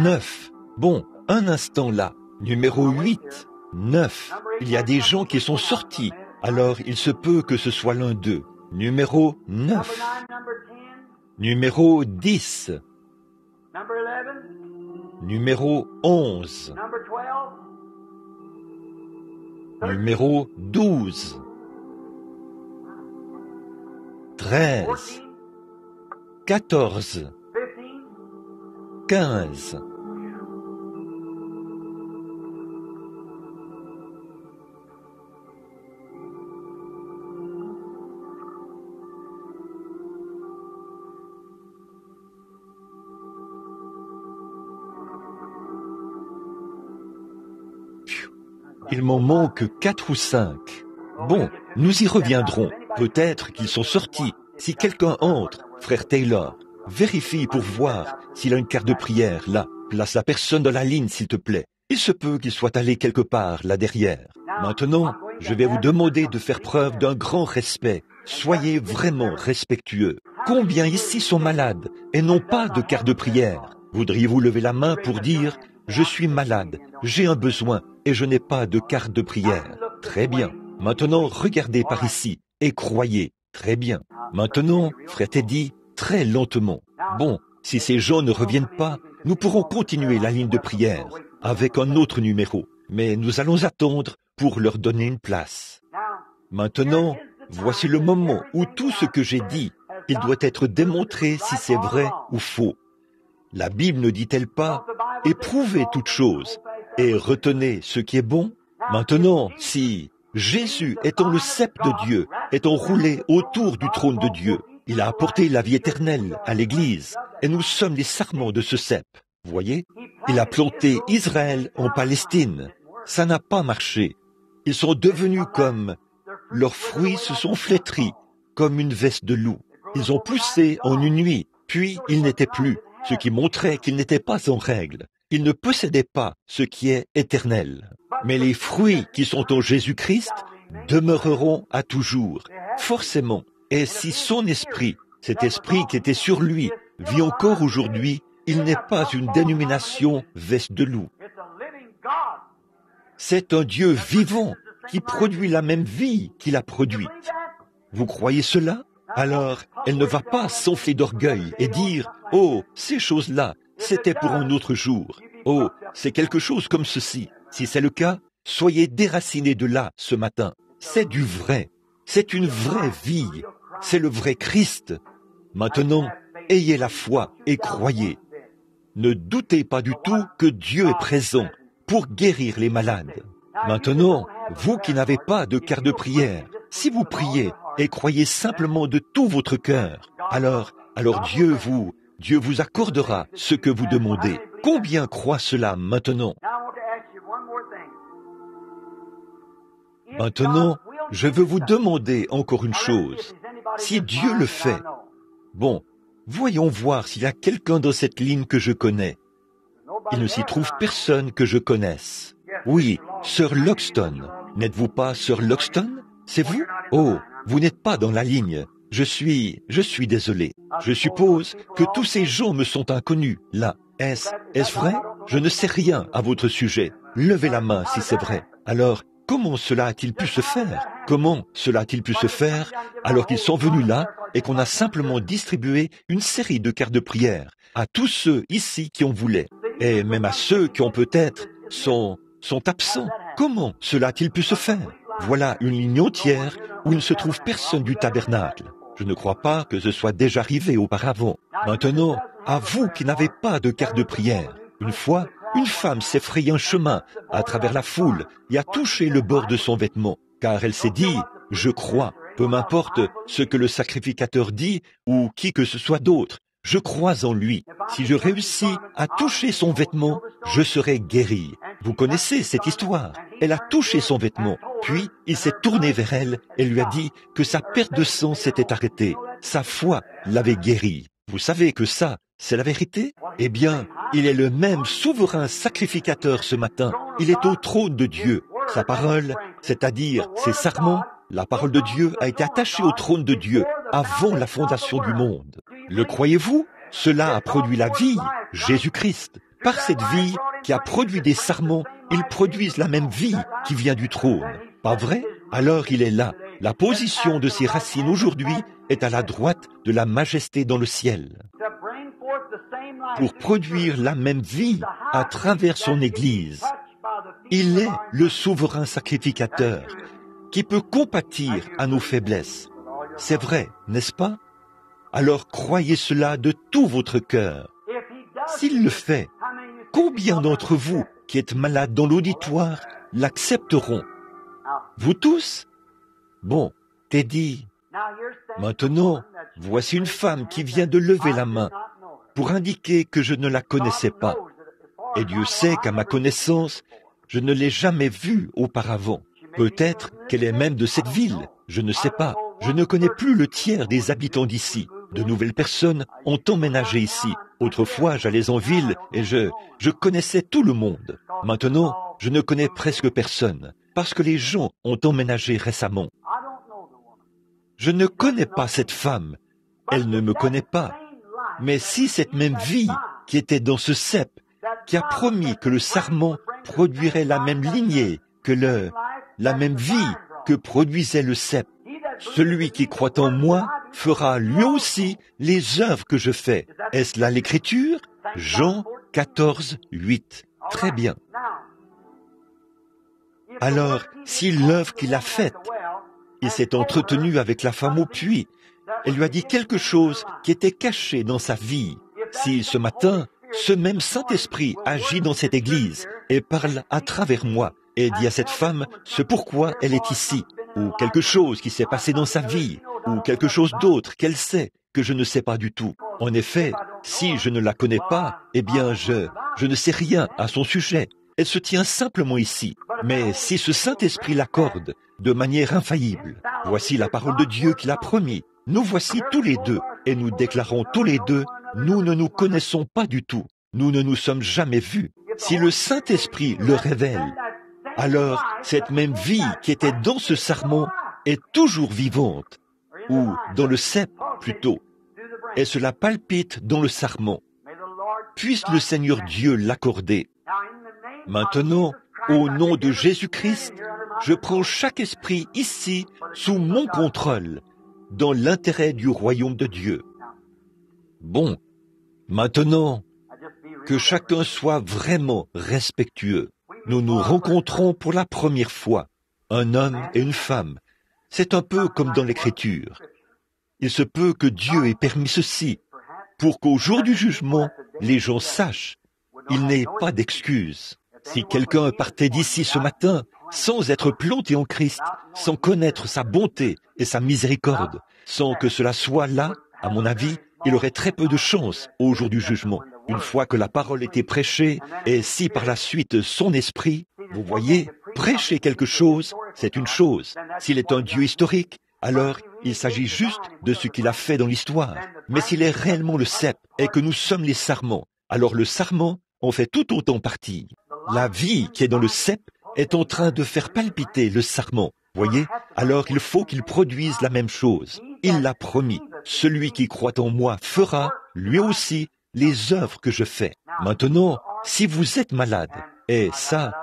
B: 9. Bon, un instant là. Numéro 8. 9. Il y a des gens qui sont sortis. Alors, il se peut que ce soit l'un d'eux. Numéro 9. Numéro 10. Numéro 11. Numéro 12. 13. 14. 15. Il m'en manque 4 ou 5. Bon, nous y reviendrons. Peut-être qu'ils sont sortis. Si quelqu'un entre, frère Taylor, vérifie pour voir s'il a une carte de prière là. Place la personne dans la ligne, s'il te plaît. Il se peut qu'il soit allé quelque part là derrière. Maintenant, je vais vous demander de faire preuve d'un grand respect. Soyez vraiment respectueux. Combien ici sont malades et n'ont pas de carte de prière? Voudriez-vous lever la main pour dire « Je suis malade, j'ai un besoin et je n'ai pas de carte de prière ». Très bien. Maintenant, regardez par ici et croyez. Très bien. Maintenant, frère Teddy, très lentement. Bon, si ces gens ne reviennent pas, nous pourrons continuer la ligne de prière avec un autre numéro. Mais nous allons attendre pour leur donner une place. Maintenant, voici le moment où tout ce que j'ai dit, il doit être démontré si c'est vrai ou faux. La Bible ne dit-elle pas « Éprouvez toutes choses et retenez ce qui est bon ». Maintenant, si Jésus, étant le cep de Dieu, est enroulé autour du trône de Dieu, il a apporté la vie éternelle à l'Église et nous sommes les sarments de ce cep. Voyez, il a planté Israël en Palestine. Ça n'a pas marché. Ils sont devenus comme... Leurs fruits se sont flétris, comme une veste de loup. Ils ont poussé en une nuit, puis ils n'étaient plus, ce qui montrait qu'ils n'étaient pas en règle. Ils ne possédaient pas ce qui est éternel. Mais les fruits qui sont en Jésus-Christ demeureront à toujours, forcément. Et si son esprit, cet esprit qui était sur lui, vit encore aujourd'hui, il n'est pas une dénomination veste de loup. C'est un Dieu vivant qui produit la même vie qu'il a produite. Vous croyez cela? Alors, elle ne va pas s'enfler d'orgueil et dire « Oh, ces choses-là, c'était pour un autre jour. Oh, c'est quelque chose comme ceci. » Si c'est le cas, soyez déracinés de là ce matin. C'est du vrai. C'est une vraie vie. C'est le vrai Christ. Maintenant, ayez la foi et croyez. Ne doutez pas du tout que Dieu est présent pour guérir les malades. Maintenant, vous qui n'avez pas de carte de prière, si vous priez et croyez simplement de tout votre cœur, alors Dieu vous accordera ce que vous demandez. Combien croient cela maintenant? Maintenant, je veux vous demander encore une chose. Si Dieu le fait, bon, voyons voir s'il y a quelqu'un dans cette ligne que je connais. Il ne s'y trouve personne que je connaisse. Oui, Sœur Loxton. N'êtes-vous pas Sœur Loxton? C'est vous? Oh, vous n'êtes pas dans la ligne. Je suis désolé. Je suppose que tous ces gens me sont inconnus, là. Est-ce vrai? Je ne sais rien à votre sujet. Levez la main si c'est vrai. Alors, comment cela a-t-il pu se faire? Comment cela a-t-il pu se faire alors qu'ils sont venus là et qu'on a simplement distribué une série de cartes de prière à tous ceux ici qui en voulaient, et même à ceux qui ont peut-être sont absents? Comment cela a-t-il pu se faire? Voilà une ligne entière où il ne se trouve personne du tabernacle. Je ne crois pas que ce soit déjà arrivé auparavant. Maintenant, à vous qui n'avez pas de carte de prière, une fois, une femme s'est frayé un chemin à travers la foule et a touché le bord de son vêtement, car elle s'est dit « Je crois, peu m'importe ce que le sacrificateur dit ou qui que ce soit d'autre, je crois en lui. Si je réussis à toucher son vêtement, je serai guéri. » Vous connaissez cette histoire. Elle a touché son vêtement, puis il s'est tourné vers elle et lui a dit que sa perte de sang s'était arrêtée. Sa foi l'avait guéri. Vous savez que ça, c'est la vérité? Eh bien, il est le même souverain sacrificateur ce matin. Il est au trône de Dieu. Sa parole, c'est-à-dire ses sarments, la parole de Dieu a été attachée au trône de Dieu avant la fondation du monde. Le croyez-vous? Cela a produit la vie, Jésus-Christ. Par cette vie qui a produit des sarments, ils produisent la même vie qui vient du trône. Pas vrai? Alors il est là. La position de ses racines aujourd'hui est à la droite de la majesté dans le ciel. Pour produire la même vie à travers son Église, il est le souverain sacrificateur qui peut compatir à nos faiblesses. C'est vrai, n'est-ce pas? Alors croyez cela de tout votre cœur. S'il le fait, combien d'entre vous qui êtes malades dans l'auditoire l'accepteront? Vous tous? Bon, Teddy. Maintenant, voici une femme qui vient de lever la main pour indiquer que je ne la connaissais pas. Et Dieu sait qu'à ma connaissance, je ne l'ai jamais vue auparavant. Peut-être qu'elle est même de cette ville, je ne sais pas. Je ne connais plus le tiers des habitants d'ici. De nouvelles personnes ont emménagé ici. Autrefois, j'allais en ville et je connaissais tout le monde. Maintenant, je ne connais presque personne, parce que les gens ont emménagé récemment. Je ne connais pas cette femme. Elle ne me connaît pas. Mais si cette même vie qui était dans ce cep, qui a promis que le sarment produirait la même lignée que la même vie que produisait le cep, celui qui croit en moi fera lui aussi les œuvres que je fais. Est-ce là l'Écriture? Jean 14, 8. Très bien. Alors, si l'œuvre qu'il a faite, il s'est entretenu avec la femme au puits, elle lui a dit quelque chose qui était caché dans sa vie. Si ce matin, ce même Saint-Esprit agit dans cette église et parle à travers moi et dit à cette femme ce pourquoi elle est ici, ou quelque chose qui s'est passé dans sa vie, ou quelque chose d'autre qu'elle sait que je ne sais pas du tout. En effet, si je ne la connais pas, eh bien je ne sais rien à son sujet. Elle se tient simplement ici. Mais si ce Saint-Esprit l'accorde de manière infaillible, voici la parole de Dieu qu'il a promis. Nous voici tous les deux, et nous déclarons tous les deux, nous ne nous connaissons pas du tout. Nous ne nous sommes jamais vus. Si le Saint-Esprit le révèle, alors cette même vie qui était dans ce sarment est toujours vivante, ou dans le cep plutôt, et cela palpite dans le sarment. Puisse le Seigneur Dieu l'accorder. Maintenant, au nom de Jésus-Christ, je prends chaque esprit ici sous mon contrôle, dans l'intérêt du royaume de Dieu. Bon, maintenant, que chacun soit vraiment respectueux. Nous nous rencontrons pour la première fois, un homme et une femme. C'est un peu comme dans l'Écriture. Il se peut que Dieu ait permis ceci, pour qu'au jour du jugement, les gens sachent. Il n'est pas d'excuse. Si quelqu'un partait d'ici ce matin, sans être planté en Christ, sans connaître sa bonté et sa miséricorde, sans que cela soit là, à mon avis, il aurait très peu de chance au jour du jugement. Une fois que la parole était prêchée, et si par la suite son esprit, vous voyez, prêcher quelque chose, c'est une chose. S'il est un Dieu historique, alors il s'agit juste de ce qu'il a fait dans l'histoire. Mais s'il est réellement le cep et que nous sommes les sarments, alors le sarment en fait tout autant partie. La vie qui est dans le cep est en train de faire palpiter le sarment. Voyez, alors il faut qu'il produise la même chose. Il l'a promis. Celui qui croit en moi fera, lui aussi, les œuvres que je fais. Maintenant, si vous êtes malade, et ça,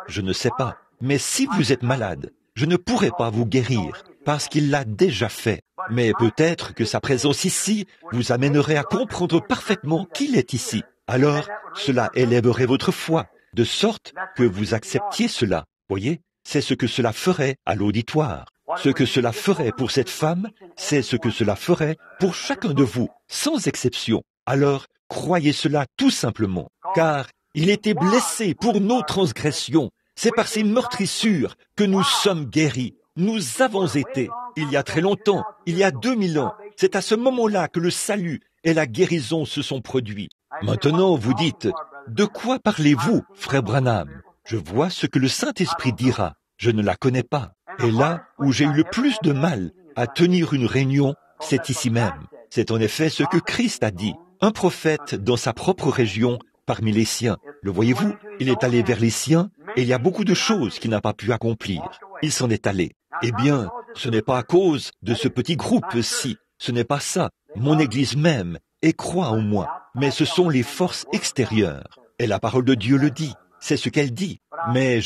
B: je ne sais pas, mais si vous êtes malade, je ne pourrai pas vous guérir, parce qu'il l'a déjà fait. Mais peut-être que sa présence ici vous amènerait à comprendre parfaitement qu'il est ici. Alors, cela élèverait votre foi, de sorte que vous acceptiez cela. Voyez, c'est ce que cela ferait à l'auditoire. Ce que cela ferait pour cette femme, c'est ce que cela ferait pour chacun de vous, sans exception. Alors, croyez cela tout simplement, car il était blessé pour nos transgressions. C'est par ses meurtrissures que nous sommes guéris. Nous avons été, il y a très longtemps, il y a 2000 ans. C'est à ce moment-là que le salut et la guérison se sont produits. Maintenant, vous dites, de quoi parlez-vous, frère Branham? Je vois ce que le Saint-Esprit dira. Je ne la connais pas. Et là où j'ai eu le plus de mal à tenir une réunion, c'est ici même. C'est en effet ce que Christ a dit. Un prophète dans sa propre région, parmi les siens. Le voyez-vous, il est allé vers les siens et il y a beaucoup de choses qu'il n'a pas pu accomplir. Il s'en est allé. Eh bien, ce n'est pas à cause de ce petit groupe-ci. Ce n'est pas ça. Mon Église même et croit en moi. Mais ce sont les forces extérieures. Et la parole de Dieu le dit. C'est ce qu'elle dit. Mais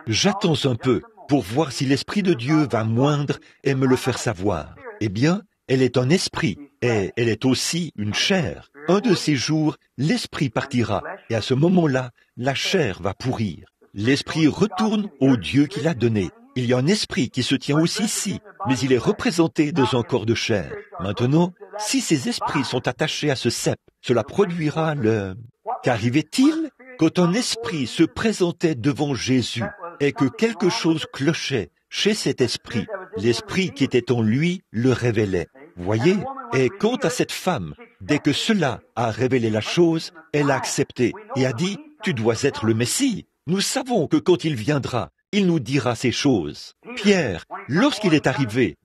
B: j'attends un peu pour voir si l'Esprit de Dieu va moindre et me le faire savoir. Eh bien, elle est un esprit et elle est aussi une chair. Un de ces jours, l'esprit partira et à ce moment-là, la chair va pourrir. L'esprit retourne au Dieu qui l'a donné. Il y a un esprit qui se tient aussi ici, mais il est représenté dans un corps de chair. Maintenant, si ces esprits sont attachés à ce cep, cela produira le... Qu'arrivait-il quand un esprit se présentait devant Jésus et que quelque chose clochait chez cet esprit? L'esprit qui était en lui le révélait. Voyez? Et quant à cette femme, dès que cela a révélé la chose, elle a accepté et a dit, « Tu dois être le Messie. Nous savons que quand il viendra, il nous dira ces choses. » Pierre, lorsqu'il est arrivé,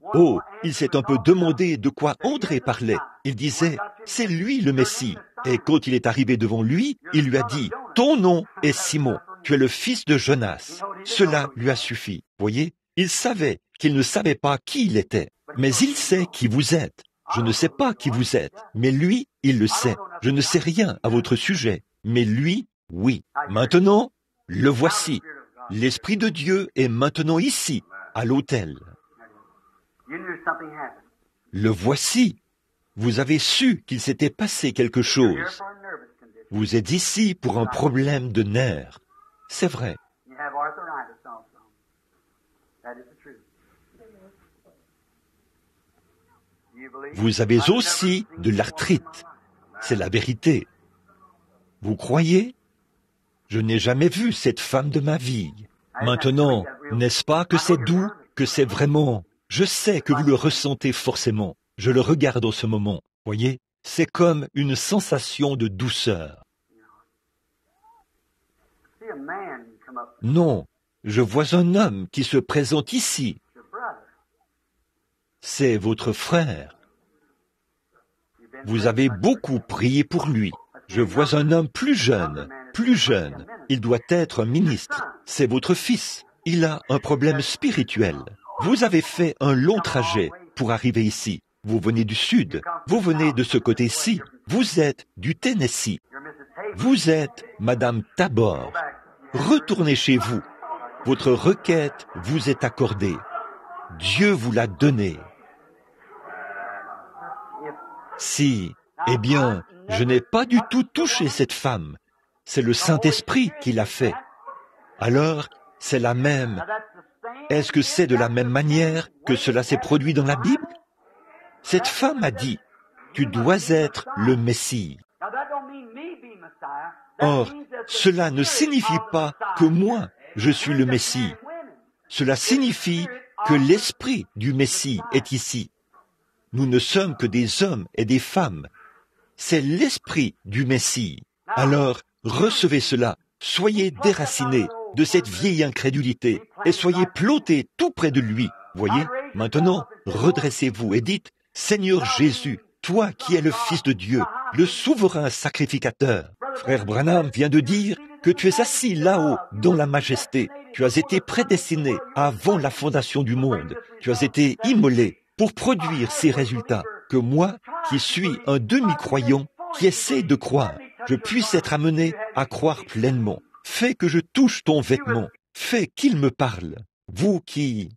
B: il s'est un peu demandé de quoi André parlait. Il disait, « C'est lui le Messie. » Et quand il est arrivé devant lui, il lui a dit, « Ton nom est Simon. Tu es le fils de Jonas. » Cela lui a suffi. Voyez? Il savait qu'il ne savait pas qui il était. Mais il sait qui vous êtes. Je ne sais pas qui vous êtes, mais lui, il le sait. Je ne sais rien à votre sujet, mais lui, oui. Maintenant, le voici. L'Esprit de Dieu est maintenant ici, à l'autel. Le voici. Vous avez su qu'il s'était passé quelque chose. Vous êtes ici pour un problème de nerfs. C'est vrai. Vous avez aussi de l'arthrite. C'est la vérité. Vous croyez? Je n'ai jamais vu cette femme de ma vie. Maintenant, n'est-ce pas que c'est doux, que c'est vraiment... Je sais que vous le ressentez forcément. Je le regarde en ce moment. Voyez? c'est comme une sensation de douceur. Non, je vois un homme qui se présente ici. C'est votre frère. Vous avez beaucoup prié pour lui. Je vois un homme plus jeune. Il doit être un ministre. C'est votre fils. Il a un problème spirituel. Vous avez fait un long trajet pour arriver ici. Vous venez du sud. Vous venez de ce côté-ci. Vous êtes du Tennessee. Vous êtes Madame Tabor. Retournez chez vous. Votre requête vous est accordée. Dieu vous l'a donnée. Si, eh bien, je n'ai pas du tout touché cette femme. C'est le Saint-Esprit qui l'a fait. Alors, c'est la même. Est-ce que c'est de la même manière que cela s'est produit dans la Bible? Cette femme a dit, tu dois être le Messie. Or, cela ne signifie pas que moi, je suis le Messie. Cela signifie que l'Esprit du Messie est ici. Nous ne sommes que des hommes et des femmes. C'est l'Esprit du Messie. Alors, recevez cela. Soyez déracinés de cette vieille incrédulité et soyez plantés tout près de lui. Voyez, maintenant, redressez-vous et dites, Seigneur Jésus, toi qui es le Fils de Dieu, le souverain sacrificateur. Frère Branham vient de dire que tu es assis là-haut dans la majesté. Tu as été prédestiné avant la fondation du monde. Tu as été immolé pour produire ces résultats. Que moi, qui suis un demi-croyant, qui essaie de croire, je puisse être amené à croire pleinement. Fais que je touche ton vêtement. Fais qu'il me parle. Vous qui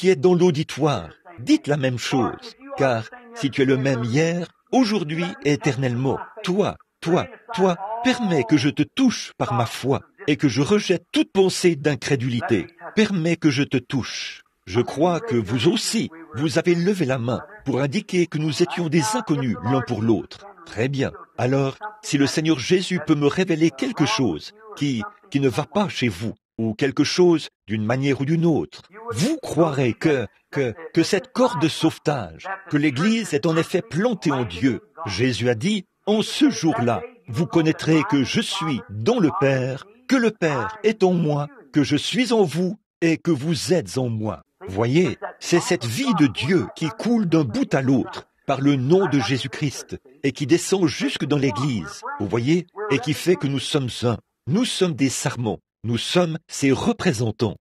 B: êtes dans l'auditoire, dites la même chose. Car si tu es le même hier, aujourd'hui et éternellement, toi, permets que je te touche par ma foi et que je rejette toute pensée d'incrédulité. Permets que je te touche. Je crois que vous aussi, vous avez levé la main pour indiquer que nous étions des inconnus l'un pour l'autre. Très bien. Alors, si le Seigneur Jésus peut me révéler quelque chose qui ne va pas chez vous, ou quelque chose d'une manière ou d'une autre, vous croirez que cette corde de sauvetage, que l'Église est en effet plantée en Dieu. Jésus a dit, en ce jour-là, vous connaîtrez que je suis dans le Père, que le Père est en moi, que je suis en vous et que vous êtes en moi. Voyez, c'est cette vie de Dieu qui coule d'un bout à l'autre par le nom de Jésus-Christ et qui descend jusque dans l'Église, vous voyez, et qui fait que nous sommes un. Nous sommes des sarments, nous sommes ses représentants.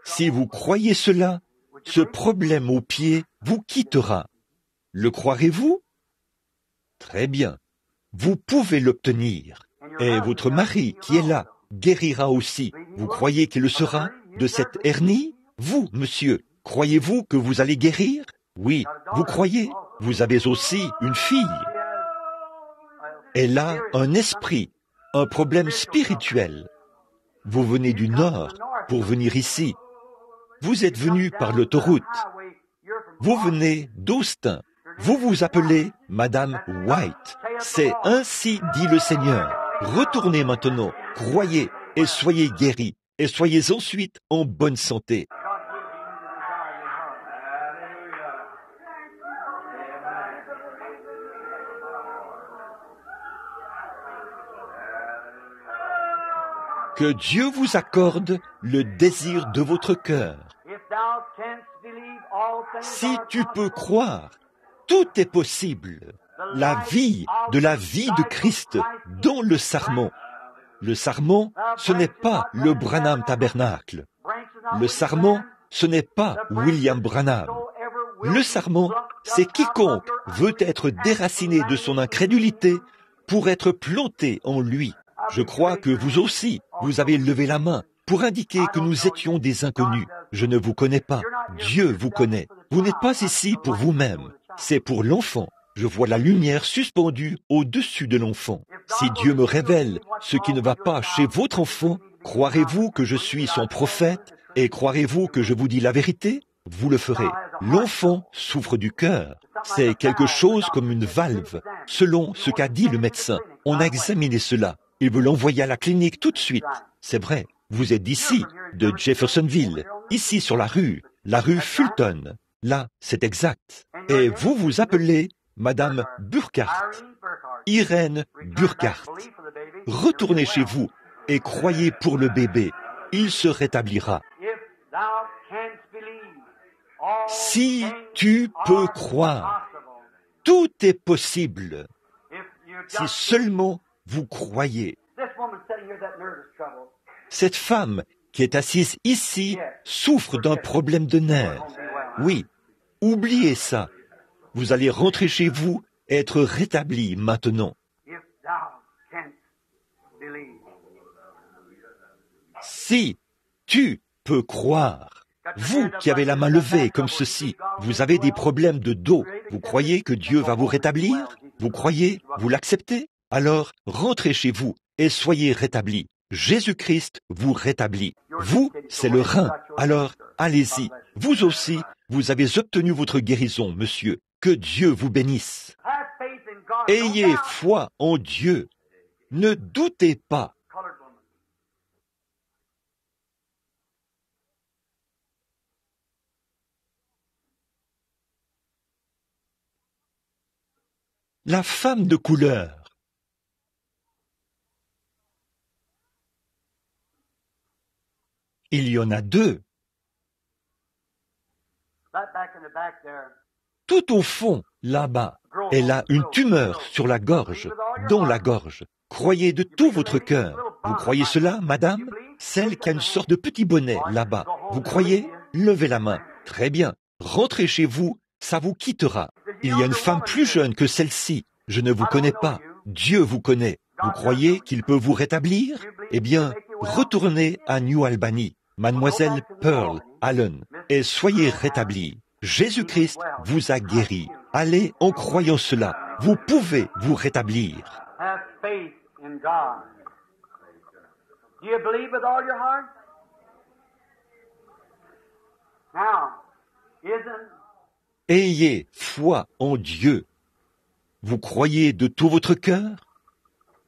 B: Si vous croyez cela, ce problème au pied vous quittera. Le croirez-vous? Très bien. Vous pouvez l'obtenir. Et votre mari, qui est là, guérira aussi. Vous croyez qu'il le sera de cette hernie? Vous, monsieur, croyez-vous que vous allez guérir? Oui, vous croyez? Vous avez aussi une fille. Elle a un esprit, un problème spirituel. Vous venez du nord pour venir ici. Vous êtes venu par l'autoroute. Vous venez d'Austin. Vous vous appelez Madame White. C'est ainsi dit le Seigneur. Retournez maintenant, croyez et soyez guéris, et soyez ensuite en bonne santé. Que Dieu vous accorde le désir de votre cœur. Si tu peux croire, tout est possible. La vie de Christ dans le sarment. Le sarment, ce n'est pas le Branham Tabernacle. Le sarment, ce n'est pas William Branham. Le sarment, c'est quiconque veut être déraciné de son incrédulité pour être planté en lui. Je crois que vous aussi, vous avez levé la main pour indiquer que nous étions des inconnus. Je ne vous connais pas. Dieu vous connaît. Vous n'êtes pas ici pour vous-même. C'est pour l'enfant. Je vois la lumière suspendue au-dessus de l'enfant. Si Dieu me révèle ce qui ne va pas chez votre enfant, croirez-vous que je suis son prophète et croirez-vous que je vous dis la vérité? Vous le ferez. L'enfant souffre du cœur. C'est quelque chose comme une valve, selon ce qu'a dit le médecin. On a examiné cela. Il veut l'envoyer à la clinique tout de suite. C'est vrai. Vous êtes d'ici, de Jeffersonville, ici sur la rue Fulton. Là, c'est exact. Et vous vous appelez Madame Burkhardt, Irène Burkhardt. Retournez chez vous et croyez pour le bébé. Il se rétablira. Si tu peux croire, tout est possible. Si seulement vous croyez. Cette femme qui est assise ici souffre d'un problème de nerfs. Oui, oubliez ça. Vous allez rentrer chez vous et être rétabli maintenant. Si tu peux croire, vous qui avez la main levée comme ceci, vous avez des problèmes de dos, vous croyez que Dieu va vous rétablir? Vous croyez? Vous l'acceptez? Alors rentrez chez vous et soyez rétablis. Jésus-Christ vous rétablit. Vous, c'est le rein. Alors, allez-y. Vous aussi, vous avez obtenu votre guérison, monsieur. Que Dieu vous bénisse. Ayez foi en Dieu. Ne doutez pas. La femme de couleur. Il y en a deux. Tout au fond, là-bas, elle a une tumeur sur la gorge, dans la gorge. Croyez de tout votre cœur. Vous croyez cela, madame? Celle qui a une sorte de petit bonnet, là-bas. Vous croyez? Levez la main. Très bien. Rentrez chez vous, ça vous quittera. Il y a une femme plus jeune que celle-ci. Je ne vous connais pas. Dieu vous connaît. Vous croyez qu'il peut vous rétablir? Eh bien, retournez à New Albany, Mademoiselle Pearl Allen, et soyez rétablis. Jésus-Christ vous a guéri. Allez en croyant cela. Vous pouvez vous rétablir. Ayez foi en Dieu. Vous croyez de tout votre cœur?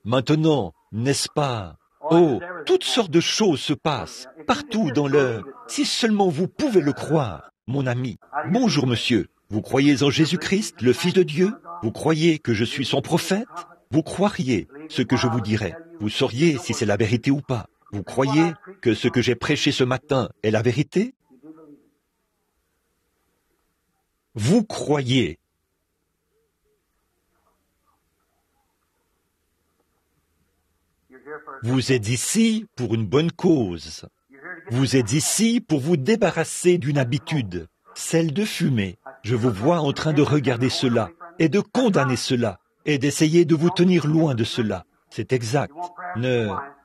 B: Maintenant, n'est-ce pas? Oh, toutes sortes de choses se passent, partout dans l'heure. Si seulement vous pouvez le croire, mon ami. Bonjour, monsieur. Vous croyez en Jésus-Christ, le Fils de Dieu? Vous croyez que je suis son prophète? Vous croiriez ce que je vous dirais. Vous sauriez si c'est la vérité ou pas. Vous croyez que ce que j'ai prêché ce matin est la vérité? Vous croyez. Vous êtes ici pour une bonne cause. Vous êtes ici pour vous débarrasser d'une habitude, celle de fumer. Je vous vois en train de regarder cela et de condamner cela et d'essayer de vous tenir loin de cela. C'est exact.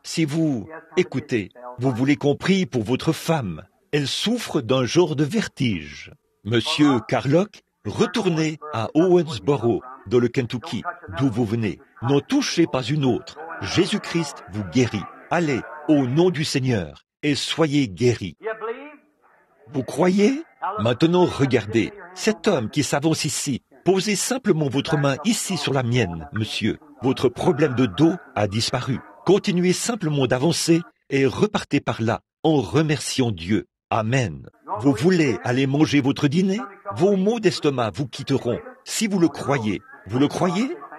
B: Si vous, écoutez, vous voulez qu'on prie pour votre femme. Elle souffre d'un genre de vertige. Monsieur Carlock, retournez à Owensboro, dans le Kentucky, d'où vous venez. N'en touchez pas une autre. Jésus-Christ vous guérit. Allez, au nom du Seigneur, et soyez guéris. Vous croyez? Maintenant, regardez. Cet homme qui s'avance ici, posez simplement votre main ici sur la mienne, monsieur. Votre problème de dos a disparu. Continuez simplement d'avancer et repartez par là, en remerciant Dieu. Amen. Vous voulez aller manger votre dîner? Vos maux d'estomac vous quitteront. Si vous le croyez,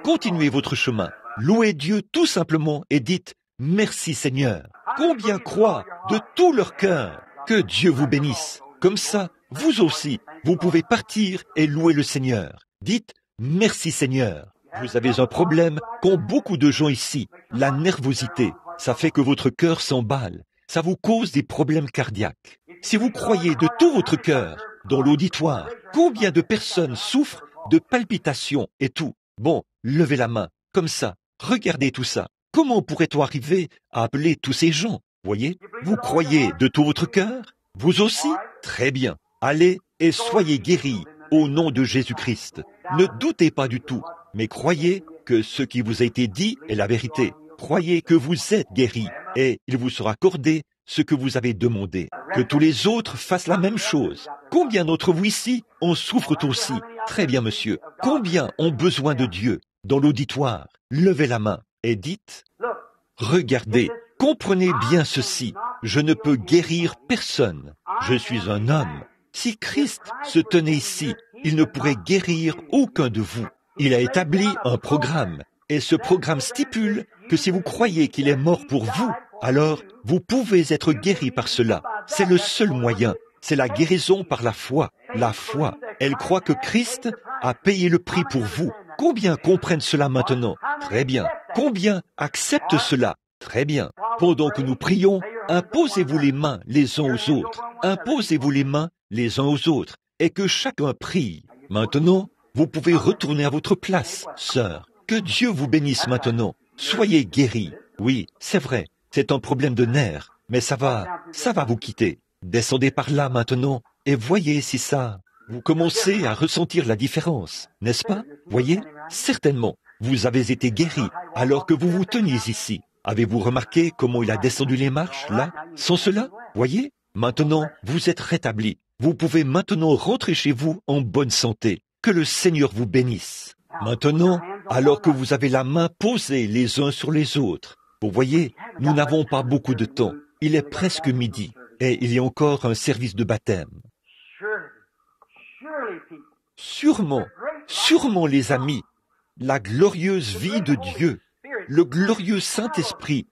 B: continuez votre chemin. Louez Dieu tout simplement et dites « Merci Seigneur ». Combien croient de tout leur cœur? Que Dieu vous bénisse. Comme ça, vous aussi, vous pouvez partir et louer le Seigneur. Dites « Merci Seigneur ». Vous avez un problème qu'ont beaucoup de gens ici, la nervosité. Ça fait que votre cœur s'emballe. Ça vous cause des problèmes cardiaques. Si vous croyez de tout votre cœur, dans l'auditoire, combien de personnes souffrent de palpitations et tout? Bon, levez la main, comme ça. Regardez tout ça. Comment pourrait-on arriver à appeler tous ces gens? Voyez? Vous croyez de tout votre cœur? Vous aussi? Très bien. Allez et soyez guéris au nom de Jésus-Christ. Ne doutez pas du tout, mais croyez que ce qui vous a été dit est la vérité. Croyez que vous êtes guéris et il vous sera accordé ce que vous avez demandé. Que tous les autres fassent la même chose. Combien d'entre vous ici en souffrent aussi? Très bien, monsieur. Combien ont besoin de Dieu? Dans l'auditoire, levez la main et dites « Regardez, comprenez bien ceci. Je ne peux guérir personne. Je suis un homme. Si Christ se tenait ici, il ne pourrait guérir aucun de vous. Il a établi un programme, et ce programme stipule que si vous croyez qu'il est mort pour vous, alors vous pouvez être guéri par cela. C'est le seul moyen. C'est la guérison par la foi. La foi, elle croit que Christ a payé le prix pour vous. Combien comprennent cela maintenant? Très bien. Combien acceptent cela? Très bien. Pendant que nous prions, imposez-vous les mains les uns aux autres. Imposez-vous les mains les uns aux autres. Et que chacun prie. Maintenant, vous pouvez retourner à votre place, sœur. Que Dieu vous bénisse maintenant. Soyez guéris. Oui, c'est vrai. C'est un problème de nerfs. Mais ça va vous quitter. Descendez par là maintenant et voyez si ça... Vous commencez à ressentir la différence, n'est-ce pas? Voyez? Certainement, vous avez été guéri alors que vous vous teniez ici. Avez-vous remarqué comment il a descendu les marches, là? Sans cela, voyez? Maintenant, vous êtes rétabli. Vous pouvez maintenant rentrer chez vous en bonne santé. Que le Seigneur vous bénisse. Maintenant, alors que vous avez la main posée les uns sur les autres, vous voyez, nous n'avons pas beaucoup de temps. Il est presque midi et il y a encore un service de baptême. Sûrement les amis, la glorieuse vie de Dieu, le glorieux Saint-Esprit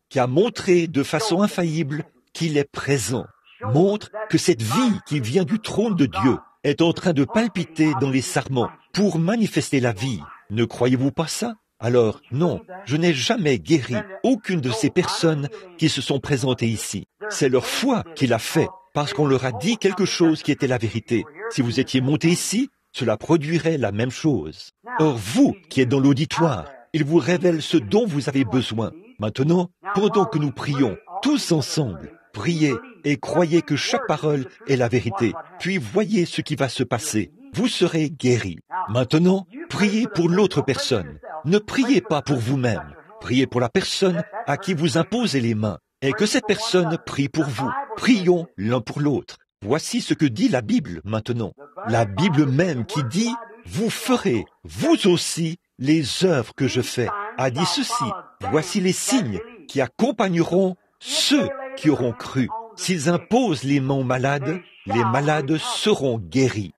B: qui a montré de façon infaillible qu'il est présent, montre que cette vie qui vient du trône de Dieu est en train de palpiter dans les sarments pour manifester la vie. Ne croyez-vous pas ça? Alors, non, je n'ai jamais guéri aucune de ces personnes qui se sont présentées ici. C'est leur foi qui l'a fait, parce qu'on leur a dit quelque chose qui était la vérité. Si vous étiez monté ici, cela produirait la même chose. Or, vous qui êtes dans l'auditoire, il vous révèle ce dont vous avez besoin. Maintenant, pendant que nous prions, tous ensemble, priez et croyez que chaque parole est la vérité. Puis voyez ce qui va se passer. Vous serez guéris. Maintenant, priez pour l'autre personne. Ne priez pas pour vous-même. Priez pour la personne à qui vous imposez les mains. Et que cette personne prie pour vous. Prions l'un pour l'autre. Voici ce que dit la Bible maintenant. La Bible même qui dit « Vous ferez, vous aussi, les œuvres que je fais » a dit ceci. Voici les signes qui accompagneront ceux qui auront cru. S'ils imposent les mains aux malades, les malades seront guéris.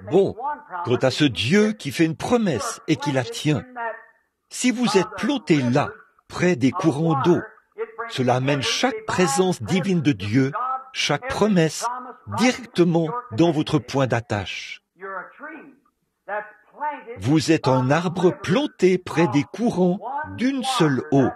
B: Bon, quant à ce Dieu qui fait une promesse et qui la tient, si vous êtes planté là, près des courants d'eau, cela amène chaque présence divine de Dieu, chaque promesse, directement dans votre point d'attache. Vous êtes un arbre planté près des courants d'une seule eau.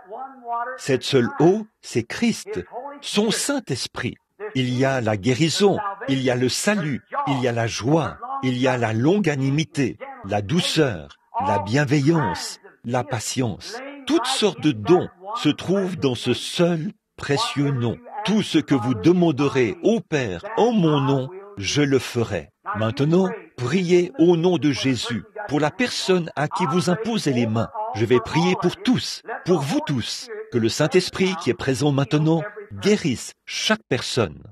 B: Cette seule eau, c'est Christ, son Saint-Esprit. Il y a la guérison, il y a le salut, il y a la joie, il y a la longanimité, la douceur, la bienveillance, la patience. Toutes sortes de dons se trouvent dans ce seul précieux nom. Tout ce que vous demanderez au Père en mon nom, je le ferai. Maintenant, priez au nom de Jésus pour la personne à qui vous imposez les mains. Je vais prier pour tous, pour vous tous, que le Saint-Esprit qui est présent maintenant guérisse chaque personne.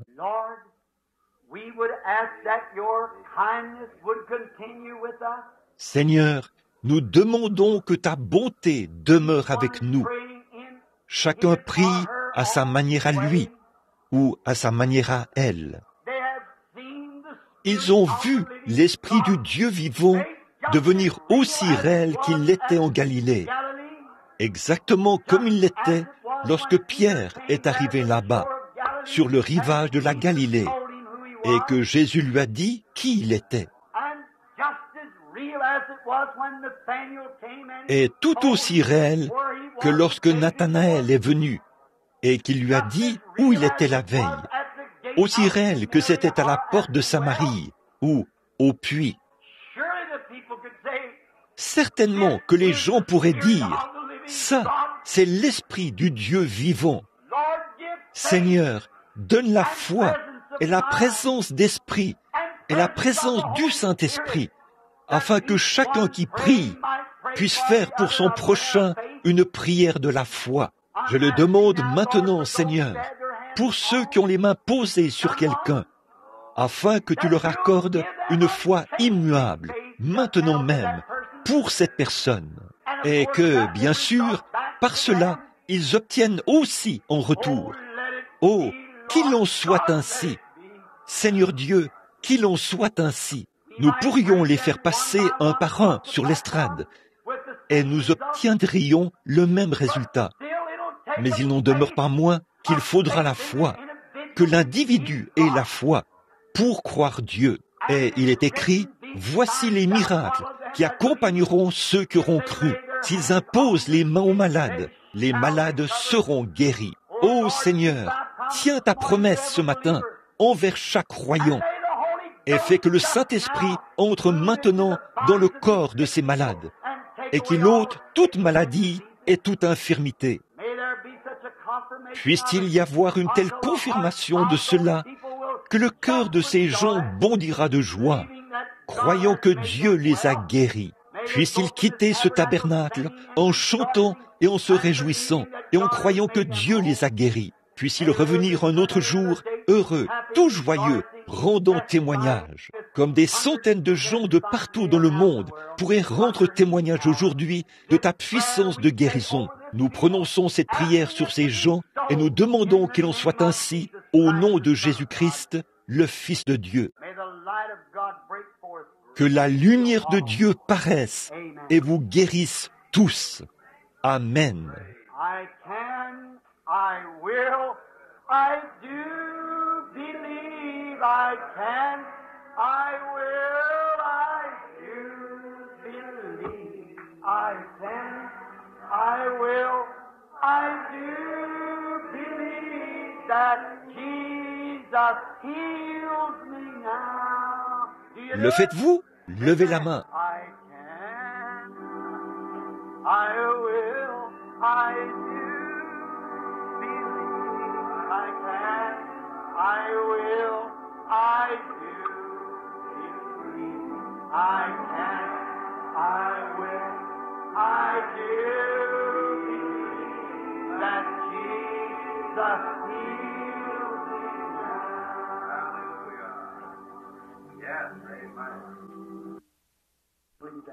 B: Seigneur, nous demandons que ta bonté demeure avec nous. Chacun prie à sa manière à lui ou à sa manière à elle. Ils ont vu l'Esprit du Dieu vivant devenir aussi réel qu'il l'était en Galilée, exactement comme il l'était lorsque Pierre est arrivé là-bas, sur le rivage de la Galilée, et que Jésus lui a dit qui il était. Et tout aussi réel que lorsque Nathanaël est venu et qu'il lui a dit où il était la veille, aussi réel que c'était à la porte de Samarie ou au puits. Certainement que les gens pourraient dire, ça, c'est l'Esprit du Dieu vivant. Seigneur, donne la foi et la présence d'Esprit et la présence du Saint-Esprit, afin que chacun qui prie puisse faire pour son prochain une prière de la foi. Je le demande maintenant, Seigneur, pour ceux qui ont les mains posées sur quelqu'un, afin que tu leur accordes une foi immuable, maintenant même, pour cette personne, et que, bien sûr, par cela, ils obtiennent aussi en retour. Oh, qu'il en soit ainsi. Seigneur Dieu, qu'il en soit ainsi. nous pourrions les faire passer un par un sur l'estrade et nous obtiendrions le même résultat. Mais il n'en demeure pas moins qu'il faudra la foi, que l'individu ait la foi pour croire Dieu. Et il est écrit, voici les miracles qui accompagneront ceux qui auront cru. S'ils imposent les mains aux malades, les malades seront guéris. Ô Seigneur, tiens ta promesse ce matin envers chaque croyant et fais que le Saint-Esprit entre maintenant dans le corps de ces malades et qu'il ôte toute maladie et toute infirmité. Puisse-t-il y avoir une telle confirmation de cela que le cœur de ces gens bondira de joie, croyant que Dieu les a guéris. Puisse-t-il quitter ce tabernacle en chantant et en se réjouissant et en croyant que Dieu les a guéris. Puisse-t-il revenir un autre jour, heureux, tout joyeux, rendant témoignage. Comme des centaines de gens de partout dans le monde pourraient rendre témoignage aujourd'hui de ta puissance de guérison. Nous prononçons cette prière sur ces gens et nous demandons qu'il en soit ainsi au nom de Jésus-Christ, le Fils de Dieu. Que la lumière de Dieu paraisse et vous guérisse tous. Amen.
A: I can, I will, I do believe. I can, I will, I do believe. I can, I will, I do believe that Jesus heals me now. Do you
B: Le faites-vous? Levez la main.
A: I can, I will, I do believe. I can, I will, I do believe. I can, I will, I do believe that Jesus heals me now. Yes, amen.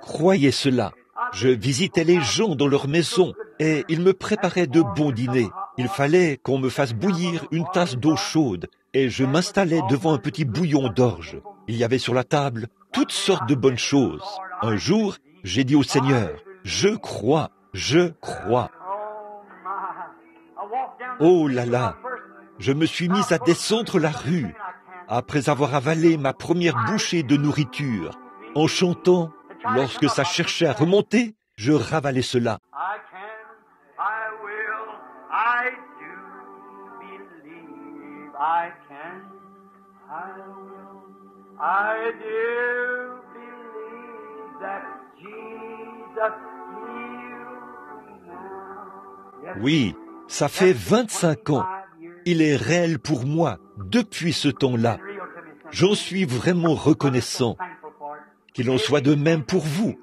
B: Croyez cela. Je visitais les gens dans leur maison et ils me préparaient de bons dîners. Il fallait qu'on me fasse bouillir une tasse d'eau chaude et je m'installais devant un petit bouillon d'orge. Il y avait sur la table toutes sortes de bonnes choses. Un jour, j'ai dit au Seigneur, je crois, je crois. Oh là là, je me suis mis à descendre la rue après avoir avalé ma première bouchée de nourriture en chantant. Lorsque ça cherchait à remonter, je ravalais cela.
A: I can, I will, I do believe. I can, I will, I do believe that Jesus heals me now. Yes.
B: Oui, ça fait 25 ans. Il est réel pour moi depuis ce temps-là. J'en suis vraiment reconnaissant. Qu'il en soit de même pour vous.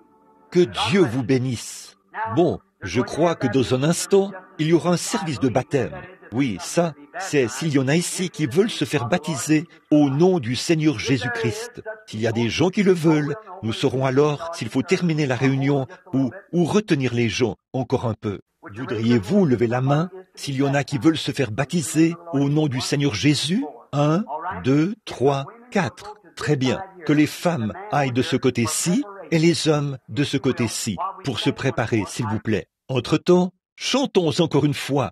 B: Que Dieu vous bénisse. Bon, je crois que dans un instant, il y aura un service de baptême. Oui, ça, c'est s'il y en a ici qui veulent se faire baptiser au nom du Seigneur Jésus-Christ. S'il y a des gens qui le veulent, nous saurons alors s'il faut terminer la réunion ou retenir les gens encore un peu. Voudriez-vous lever la main s'il y en a qui veulent se faire baptiser au nom du Seigneur Jésus? 1, 2, 3, 4. Très bien. Que les femmes aillent de ce côté-ci et les hommes de ce côté-ci pour se préparer, s'il vous plaît. Entre-temps, chantons encore une fois.